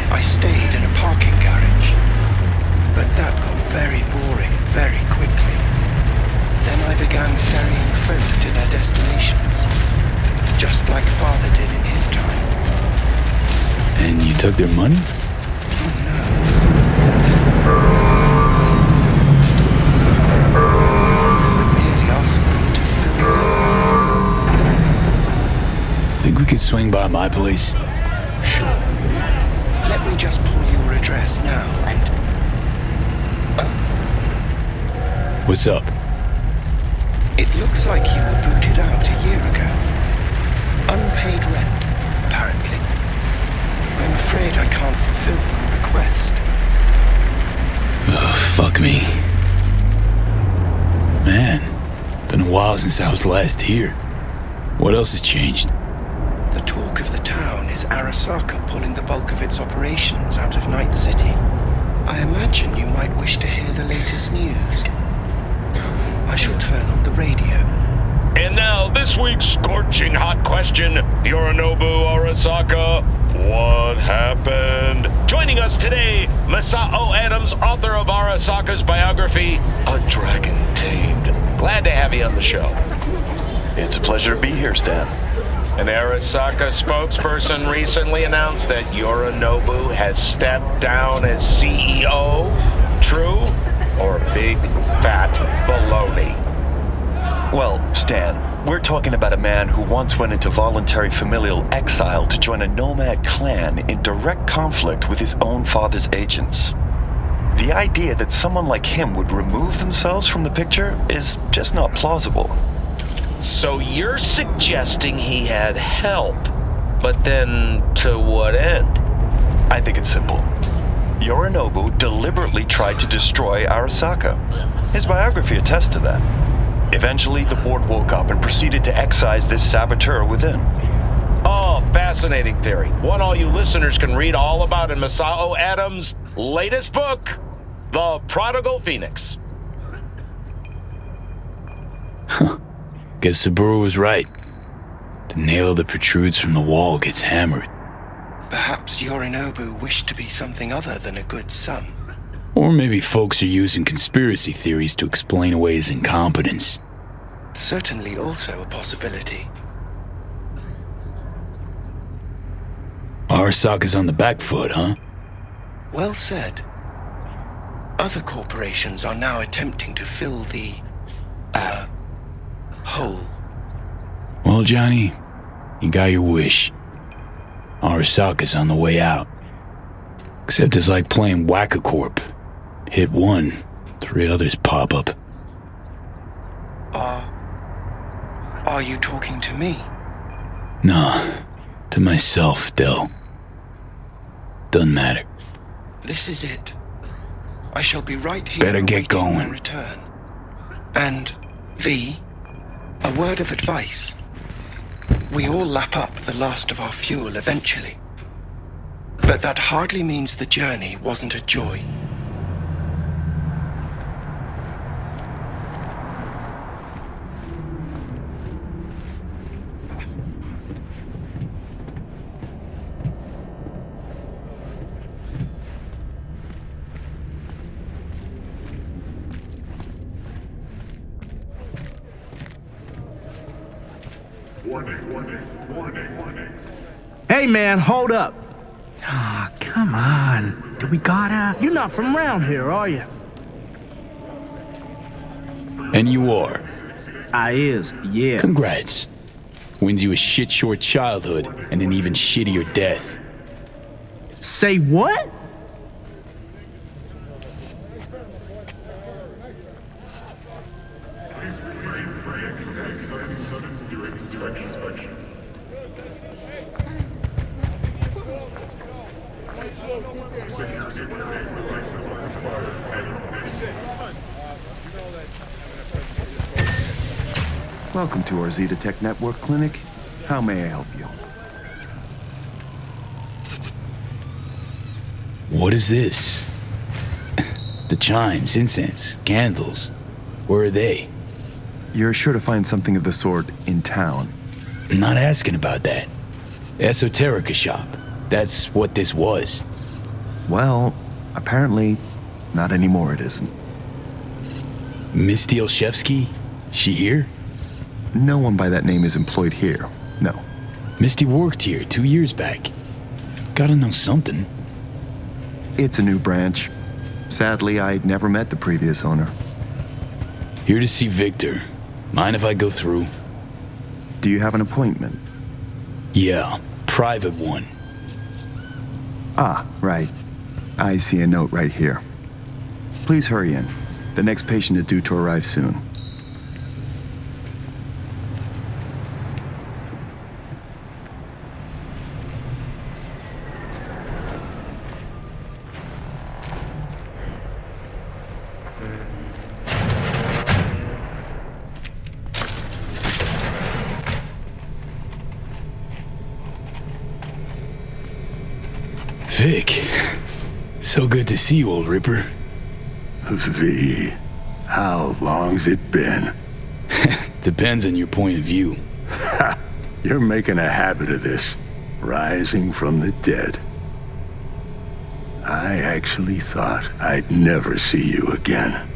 I stayed in a parking garage, but that got very boring very quickly. Then I began ferrying folk to their destinations, just like Father did in his time. And you took their money? Oh no. I merely asked them to fill Think we could swing by my place? Sure. Let me just pull your address now and... Oh. What's up? It looks like you were booted out a year ago. Unpaid rent, apparently. I'm afraid I can't fulfill your request. Oh, fuck me. Man, been a while since I was last here. What else has changed? The talk of the town is Arasaka pulling the bulk of its operations out of Night City. I imagine you might wish to hear the latest news. I shall turn on the radio. And now, this week's scorching hot question. Yorinobu Arasaka, what happened? Joining us today, Masao Adams, author of Arasaka's biography, A Dragon Tamed. Glad to have you on the show. It's a pleasure to be here, Stan. An Arasaka spokesperson recently announced that Yorinobu has stepped down as CEO. True or big fat baloney? Well, Stan, we're talking about a man who once went into voluntary familial exile to join a nomad clan in direct conflict with his own father's agents. The idea that someone like him would remove themselves from the picture is just not plausible. So you're suggesting he had help, but then to what end? I think it's simple. Yorinobu deliberately tried to destroy Arasaka. His biography attests to that. Eventually, the board woke up and proceeded to excise this saboteur within. Oh, fascinating theory. One all you listeners can read all about in Masao Adams' latest book, The Prodigal Phoenix. Huh. Guess Saburo was right. The nail that protrudes from the wall gets hammered. Perhaps Yorinobu wished to be something other than a good son. Or maybe folks are using conspiracy theories to explain away his incompetence. Certainly also a possibility. Arasaka's on the back foot, huh? Well said. Other corporations are now attempting to fill the, hole. Well, Johnny, you got your wish. Arasaka's on the way out. Except it's like playing Whack-A-Corp. Hit one, 3 others pop up. Are you talking to me? Nah, to myself, Del. Doesn't matter. This is it. I shall be right here. Better get going. Your return. And, V, a word of advice. We all lap up the last of our fuel eventually. But that hardly means the journey wasn't a joy. Hey man, hold up. Ah, come on. Do we gotta? You're not from around here, are you? And you are. I is, yeah. Congrats. Wins you a shit-short childhood and an even shittier death. Say what? Welcome to our Zeta Tech Network Clinic. How may I help you? What is this? The chimes, incense, candles. Where are they? You're sure to find something of the sort in town. I'm not asking about that. Esoterica shop. That's what this was. Well, apparently, not anymore it isn't. Misty Olszewski? She here? No one by that name is employed here, no. Misty worked here 2 years back. Gotta know something. It's a new branch. Sadly, I'd never met the previous owner. Here to see Victor. Mind if I go through? Do you have an appointment? Yeah, private one. Ah, right. I see a note right here. Please hurry in. The next patient is due to arrive soon. Vic, so good to see you, old Ripper. V, how long's it been? Depends on your point of view. Ha! You're making a habit of this, rising from the dead. I actually thought I'd never see you again.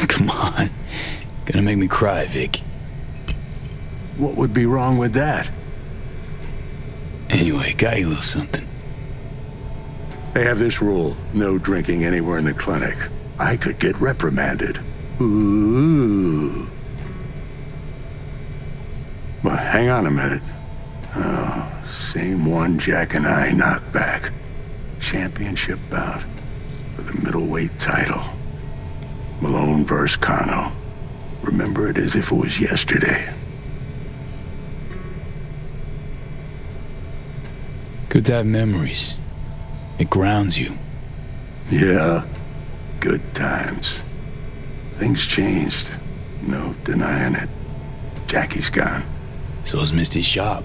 Come on, gonna make me cry, Vic. What would be wrong with that? Anyway, got you a little something. They have this rule, no drinking anywhere in the clinic. I could get reprimanded. Ooh. Well, hang on a minute. Oh, same one Jack and I knocked back. Championship bout for the middleweight title. Malone versus Kano. Remember it as if it was yesterday. Good to have memories. It grounds you. Yeah, good times. Things changed. No denying it. Jackie's gone. So is Misty's shop.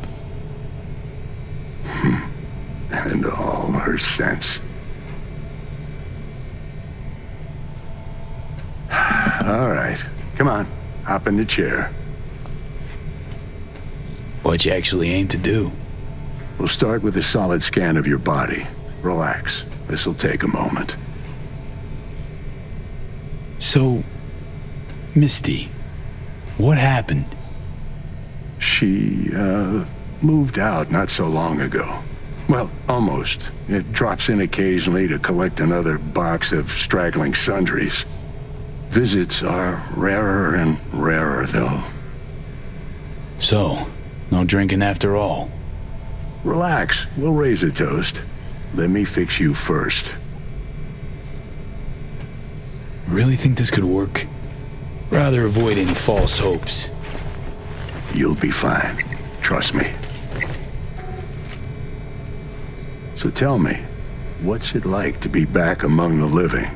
And all her sense. All right, come on, hop in the chair. What you actually aim to do? We'll start with a solid scan of your body. Relax, this'll take a moment. So, Misty, what happened? She, moved out not so long ago. Well, almost. It drops in occasionally to collect another box of straggling sundries. Visits are rarer and rarer, though. So, no drinking after all. Relax. We'll raise a toast. Let me fix you first. Really think this could work? Rather avoid any false hopes. You'll be fine. Trust me. So tell me, what's it like to be back among the living?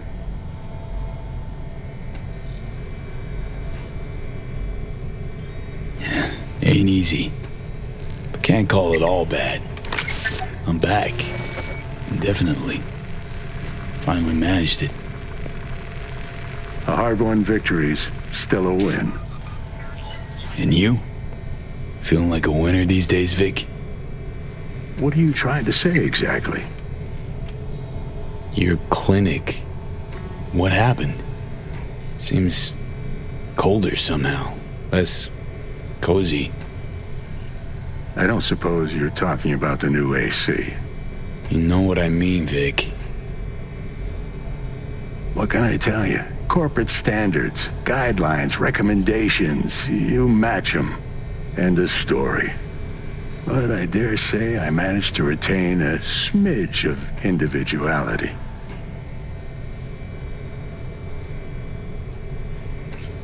Ain't easy. But can't call it all bad. I'm back. Indefinitely. Finally managed it. A hard-won victory's still a win. And you? Feeling like a winner these days, Vic? What are you trying to say exactly? Your clinic. What happened? Seems colder somehow. Less cozy. I don't suppose you're talking about the new AC. You know what I mean, Vic. What can I tell you? Corporate standards, guidelines, recommendations, you match them. End of story. But I dare say I managed to retain a smidge of individuality.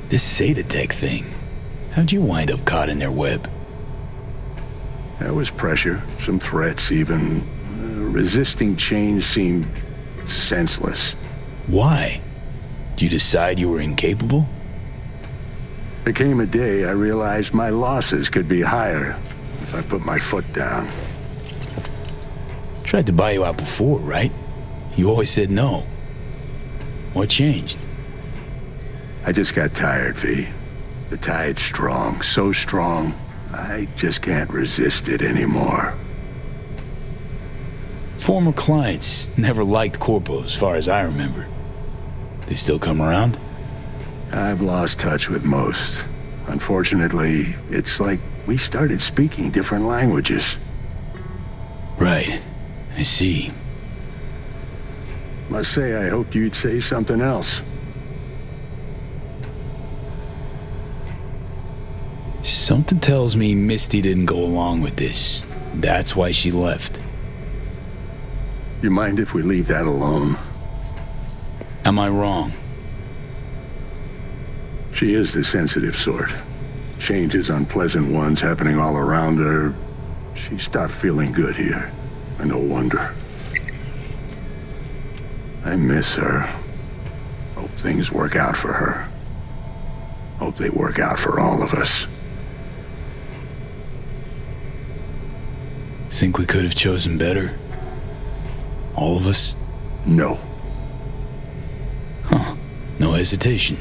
This Zetatech thing. How'd you wind up caught in their web? There was pressure, some threats even. Resisting change seemed senseless. Why? Did you decide you were incapable? There came a day I realized my losses could be higher if I put my foot down. Tried to buy you out before, right? You always said no. What changed? I just got tired, V. The tide's strong, so strong, I just can't resist it anymore. Former clients never liked Corpo, as far as I remember. They still come around? I've lost touch with most. Unfortunately, it's like we started speaking different languages. Right. I see. Must say I hoped you'd say something else. Something tells me Misty didn't go along with this. That's why she left. You mind if we leave that alone? Am I wrong? She is the sensitive sort. Changes, unpleasant ones happening all around her. She stopped feeling good here. And no wonder. I miss her. Hope things work out for her. Hope they work out for all of us. Think we could have chosen better? All of us? No. Huh. No hesitation.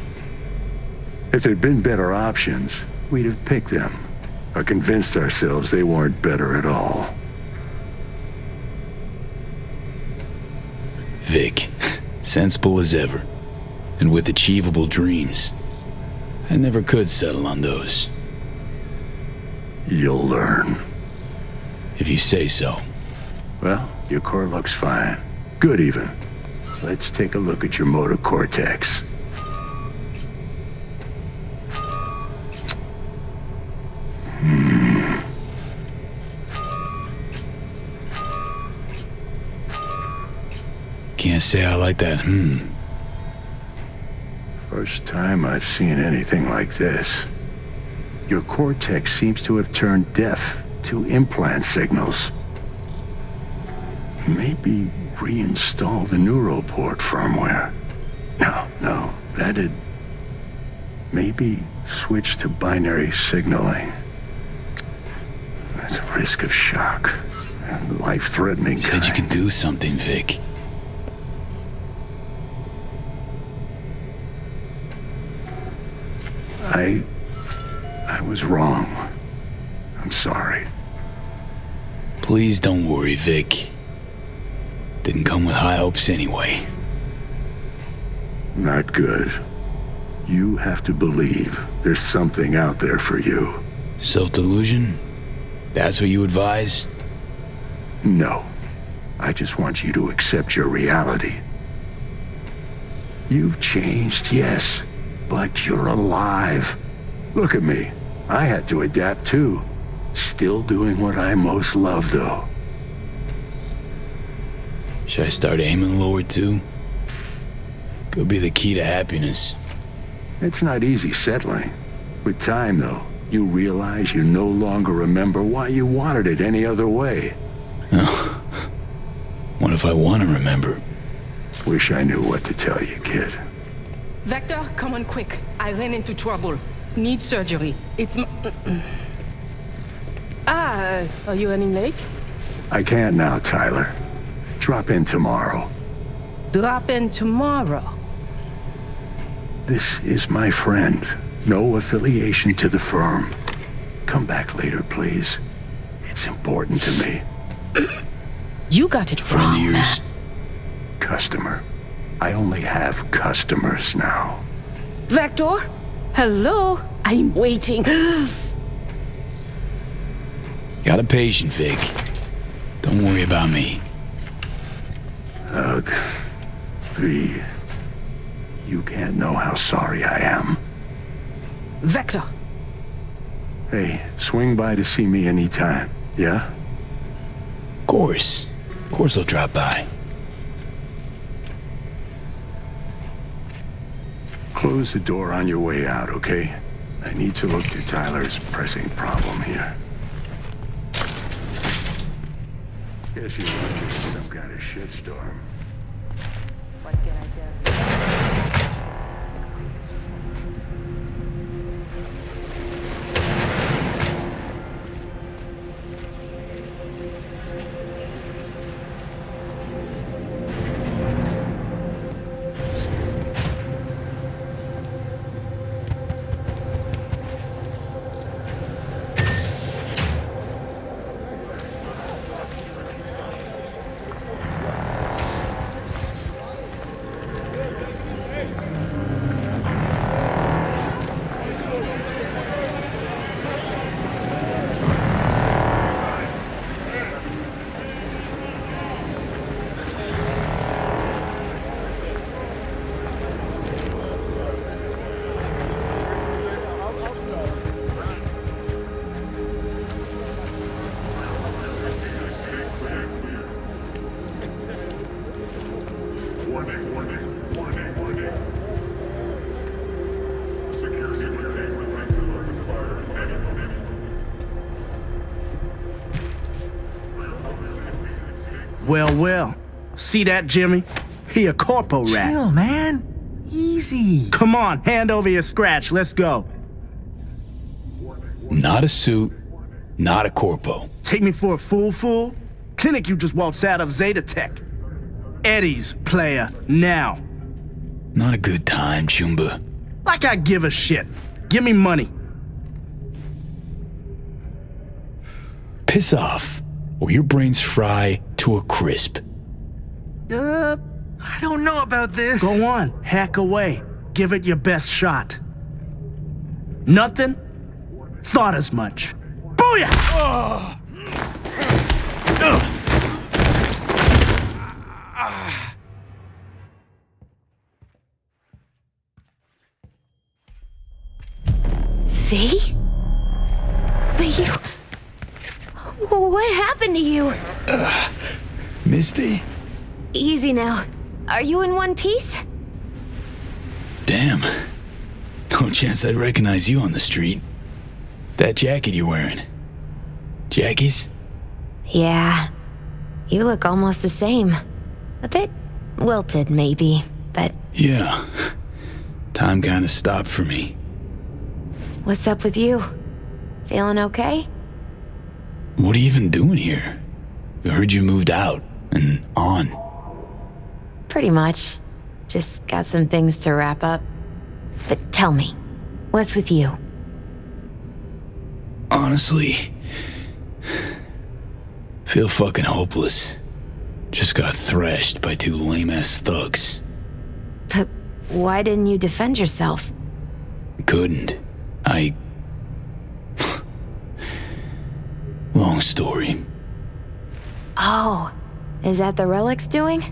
If there'd been better options, we'd have picked them. Or convinced ourselves they weren't better at all. Vic, sensible as ever. And with achievable dreams. I never could settle on those. You'll learn. If you say so. Well, your core looks fine. Good even. Let's take a look at your motor cortex. Can't say I like that, First time I've seen anything like this. Your cortex seems to have turned deaf to implant signals. Maybe reinstall the neuroport firmware. No, that'd... Maybe switch to binary signaling. That's a risk of shock. Life-threatening. Said you could do something, Vic. I was wrong. I'm sorry. Please don't worry, Vic. Didn't come with high hopes anyway. Not good. You have to believe there's something out there for you. Self-delusion? That's what you advise? No. I just want you to accept your reality. You've changed, yes, but you're alive. Look at me. I had to adapt too. Still doing what I most love, though. Should I start aiming lower too? Could be the key to happiness. It's not easy settling. With time, though, you realize you no longer remember why you wanted it any other way. Oh. What if I want to remember? Wish I knew what to tell you, kid. Vector, come on quick. I ran into trouble. Need surgery. It's are you running late? I can't now, Tyler. Drop in tomorrow. Drop in tomorrow. This is my friend. No affiliation to the firm. Come back later, please. It's important to me. You got it friend wrong, of yours. man. Customer. I only have customers now. Vector? Hello? I'm waiting. Got a patient, Vic. Don't worry about me. Ugh. V. You can't know how sorry I am. Vector. Hey, swing by to see me anytime, yeah? Of course. Of course I'll drop by. Close the door on your way out, okay? I need to look to Tyler's pressing problem here. Guess you're in some kind of shitstorm. What can I tell you? Well. See that, Jimmy? He a corpo rat. Chill, man. Easy. Come on, hand over your scratch. Let's go. Not a suit, not a corpo. Take me for a fool? Clinic you just waltzed out of Zeta Tech. Eddie's, player, now. Not a good time, Chumba. Like I give a shit. Give me money. Piss off, or your brains fry to a crisp. I don't know about this. Go on, hack away. Give it your best shot. Nothing? Thought as much. Booyah! V? But you... What happened to you? Misty? Easy now. Are you in one piece? Damn. No chance I'd recognize you on the street. That jacket you're wearing. Jackie's? Yeah. You look almost the same. A bit wilted, maybe, but... Yeah. Time kinda stopped for me. What's up with you? Feeling okay? What are you even doing here? I heard you moved out and on. Pretty much. Just got some things to wrap up. But tell me, what's with you? Honestly, feel fucking hopeless. Just got thrashed by two lame-ass thugs. But why didn't you defend yourself? Couldn't. Long story. Oh, Is that the relic's doing?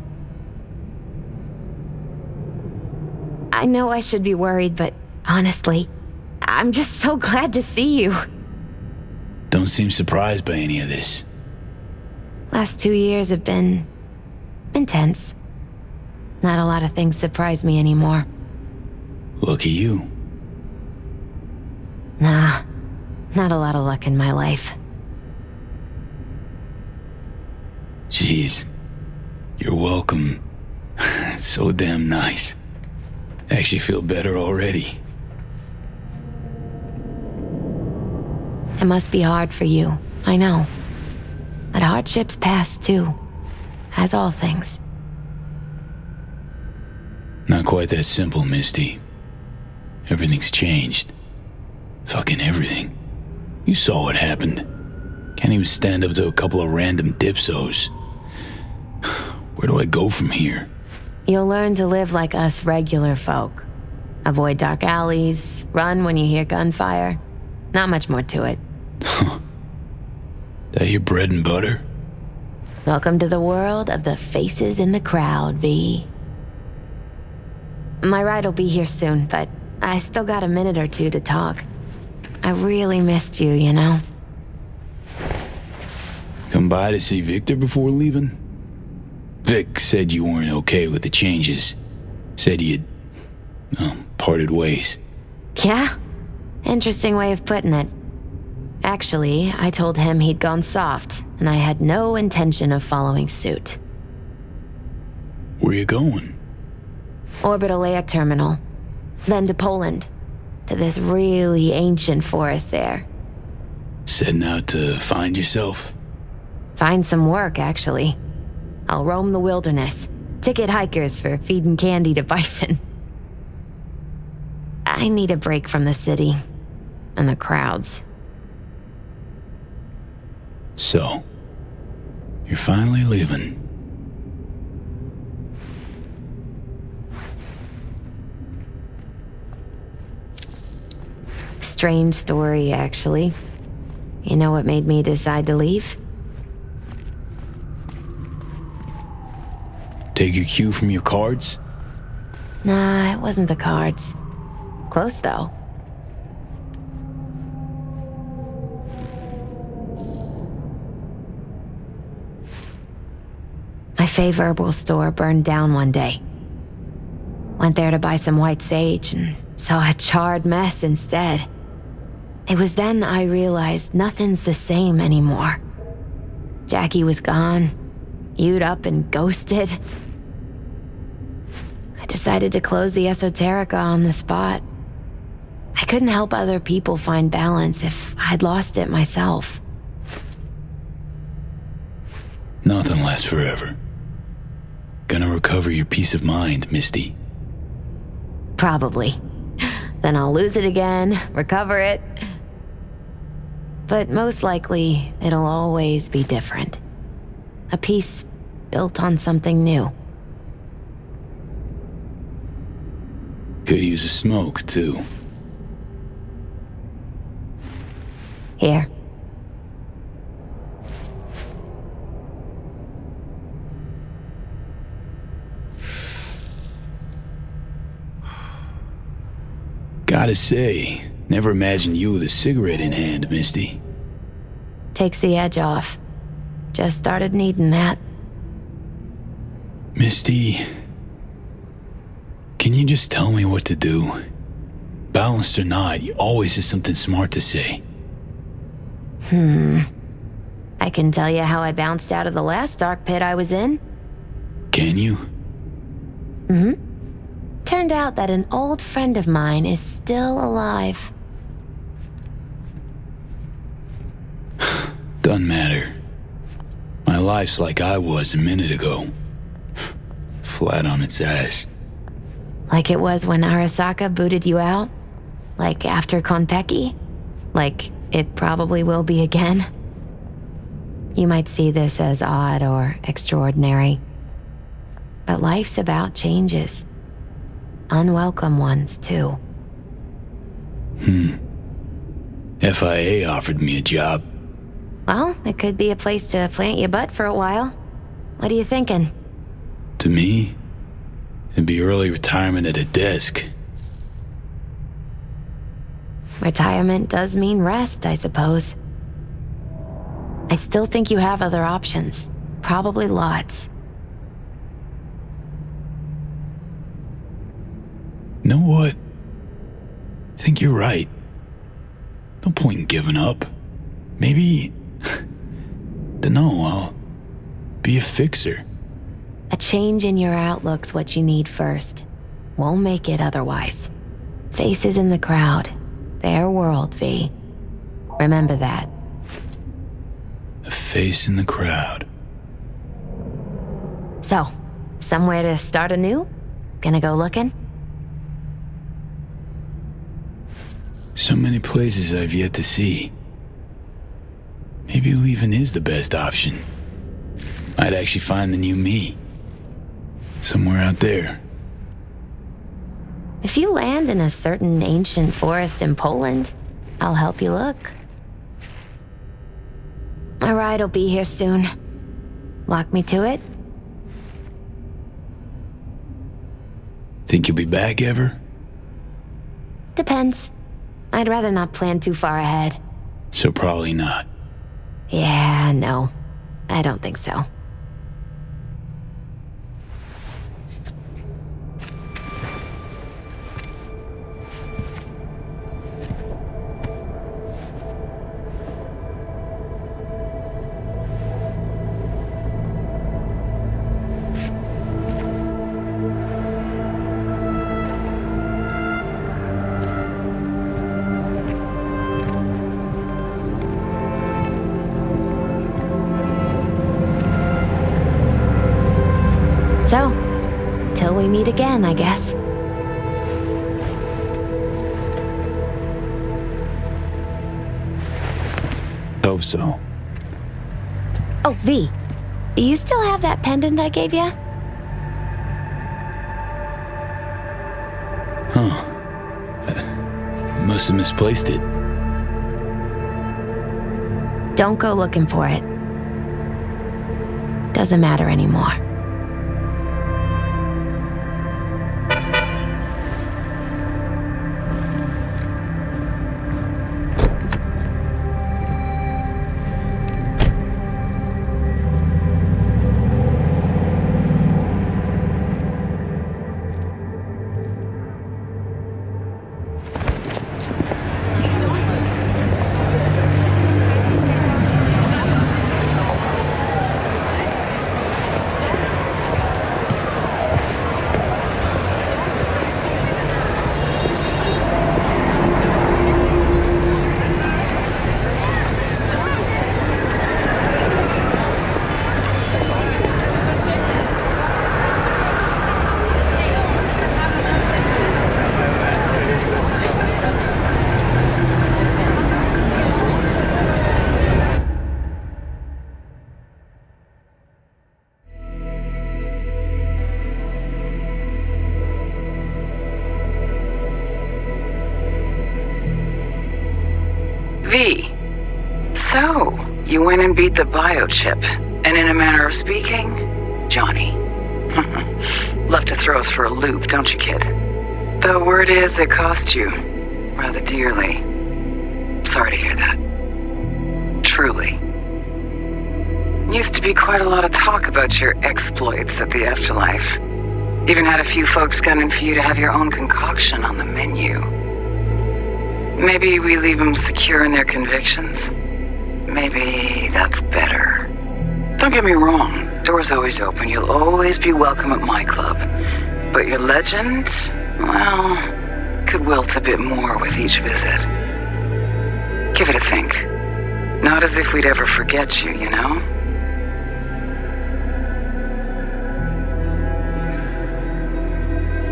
I know I should be worried, but honestly, I'm just so glad to see you. Don't seem surprised by any of this. Last 2 years have been intense. Not a lot of things surprise me anymore. Lucky you. Nah, not a lot of luck in my life. Jeez, you're welcome. It's so damn nice. I actually feel better already. It must be hard for you, I know. But hardships pass too, as all things. Not quite that simple, Misty. Everything's changed. Fucking everything. You saw what happened. Can't even stand up to a couple of random dipsos. Where do I go from here? You'll learn to live like us regular folk. Avoid dark alleys, run when you hear gunfire. Not much more to it. That your bread and butter? Welcome to the world of the faces in the crowd, V. My ride will be here soon, but I still got a minute or two to talk. I really missed you, you know? Come by to see Victor before leaving? Vic said you weren't okay with the changes. Said you'd, parted ways. Yeah? Interesting way of putting it. Actually, I told him he'd gone soft, and I had no intention of following suit. Where you going? Orbital air terminal. Then to Poland. To this really ancient forest there. Setting out to find yourself? Find some work, actually. I'll roam the wilderness. Ticket hikers for feeding candy to bison. I need a break from the city. And the crowds. So, you're finally leaving. Strange story, actually. You know what made me decide to leave? Take your cue from your cards? Nah, it wasn't the cards. Close, though. My fave herbal store burned down one day. Went there to buy some white sage and saw a charred mess instead. It was then I realized nothing's the same anymore. Jackie was gone, You'd up and ghosted. I decided to close the esoterica on the spot. I couldn't help other people find balance if I'd lost it myself. Nothing lasts forever. Gonna recover your peace of mind, Misty. Probably. Then I'll lose it again, recover it. But most likely, it'll always be different. A piece built on something new. Could use a smoke, too. Here. Gotta say, never imagined you with a cigarette in hand, Misty. Takes the edge off. Just started needing that. Misty, can you just tell me what to do? Balanced or not, you always have something smart to say. I can tell you how I bounced out of the last dark pit I was in. Can you? Turned out that an old friend of mine is still alive. Doesn't matter. My life's like I was a minute ago. Flat on its ass. Like it was when Arasaka booted you out? Like after Konpeki? Like it probably will be again? You might see this as odd or extraordinary. But life's about changes. Unwelcome ones, too. FIA offered me a job. Well, it could be a place to plant your butt for a while. What are you thinking? To me, it'd be early retirement at a desk. Retirement does mean rest, I suppose. I still think you have other options. Probably lots. Know what? I think you're right. No point in giving up. Maybe... dunno, I'll be a fixer. A change in your outlook's what you need first. Won't make it otherwise. Faces in the crowd. Their world, V. Remember that. A face in the crowd. So, somewhere to start anew? Gonna go looking? So many places I've yet to see. Maybe leaving is the best option. I'd actually find the new me. Somewhere out there. If you land in a certain ancient forest in Poland, I'll help you look. My ride'll be here soon. Lock me to it? Think you'll be back ever? Depends. I'd rather not plan too far ahead. So probably not. Yeah, no. I don't think so. So, till we meet again, I guess. Hope so. Oh, V. Do you still have that pendant I gave you? Huh. Must have misplaced it. Don't go looking for it. Doesn't matter anymore. V. So, you went and beat the biochip, and in a manner of speaking, Johnny. Love to throw us for a loop, don't you, kid? The word is it cost you rather dearly. Sorry to hear that. Truly. Used to be quite a lot of talk about your exploits at the afterlife. Even had a few folks gunning for you to have your own concoction on the menu. Maybe we leave them secure in their convictions. Maybe that's better. Don't get me wrong, door's always open. You'll always be welcome at my club. But your legend, well, could wilt a bit more with each visit. Give it a think. Not as if we'd ever forget you, you know?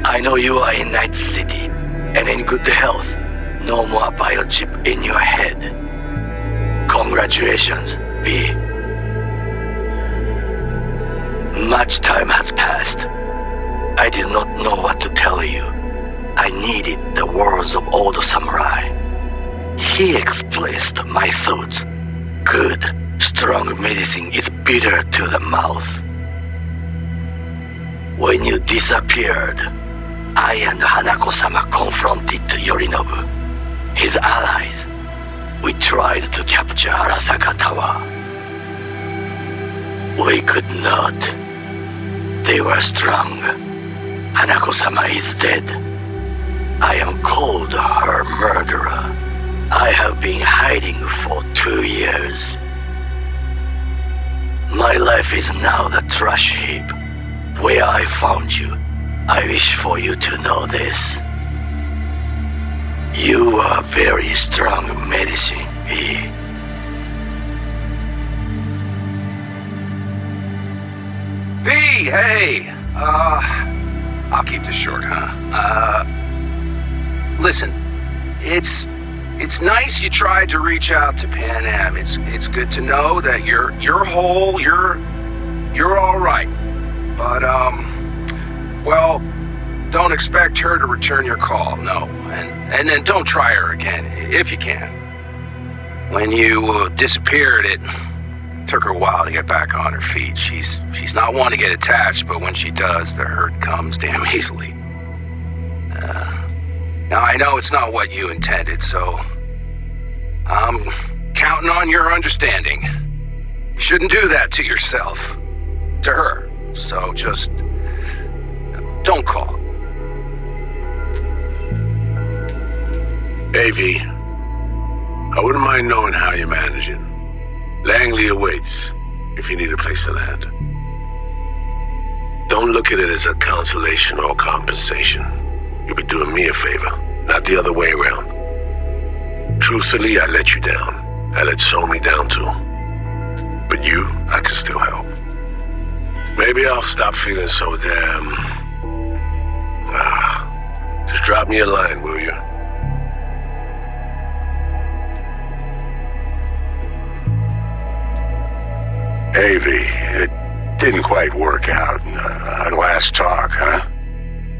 I know you are in Night City and in good health. No more biochip in your head. Congratulations, V. Much time has passed. I did not know what to tell you. I needed the words of old samurai. He expressed my thoughts. Good, strong medicine is bitter to the mouth. When you disappeared, I and Hanako-sama confronted Yorinobu, his allies. We tried to capture Arasaka Tower. We could not. They were strong. Hanako-sama is dead. I am called her murderer. I have been hiding for 2 years. My life is now the trash heap where I found you. I wish for you to know this. You are very strong medicine, V. V, hey! I'll keep this short, huh? Listen, it's nice you tried to reach out to Pan Am. It's good to know that you're whole, you're all right. But well, don't expect her to return your call, no. And then don't try her again, if you can. When you disappeared, it took her a while to get back on her feet. She's not one to get attached, but when she does, the hurt comes damn easily. Now I know it's not what you intended, so I'm counting on your understanding. You shouldn't do that to yourself, to her. So just don't call. Hey, V. I wouldn't mind knowing how you're managing. Langley awaits if you need a place to land. Don't look at it as a consolation or compensation. You'll be doing me a favor, not the other way around. Truthfully, I let you down. I let Somi down too. But you, I can still help. Maybe I'll stop feeling so damn... just drop me a line, will you? Hey, V, it didn't quite work out in our last talk, huh?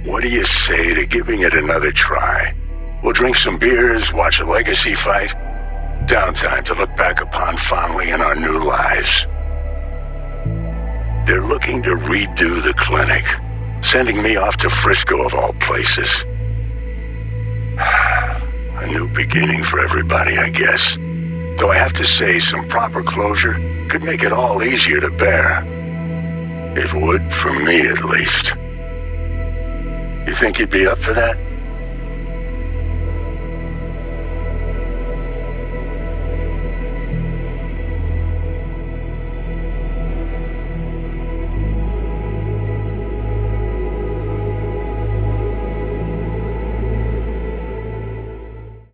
What do you say to giving it another try? We'll drink some beers, watch a legacy fight. Downtime to look back upon fondly in our new lives. They're looking to redo the clinic, sending me off to Frisco of all places. A new beginning for everybody, I guess. Though I have to say, some proper closure could make it all easier to bear. It would, for me at least. You think you'd be up for that?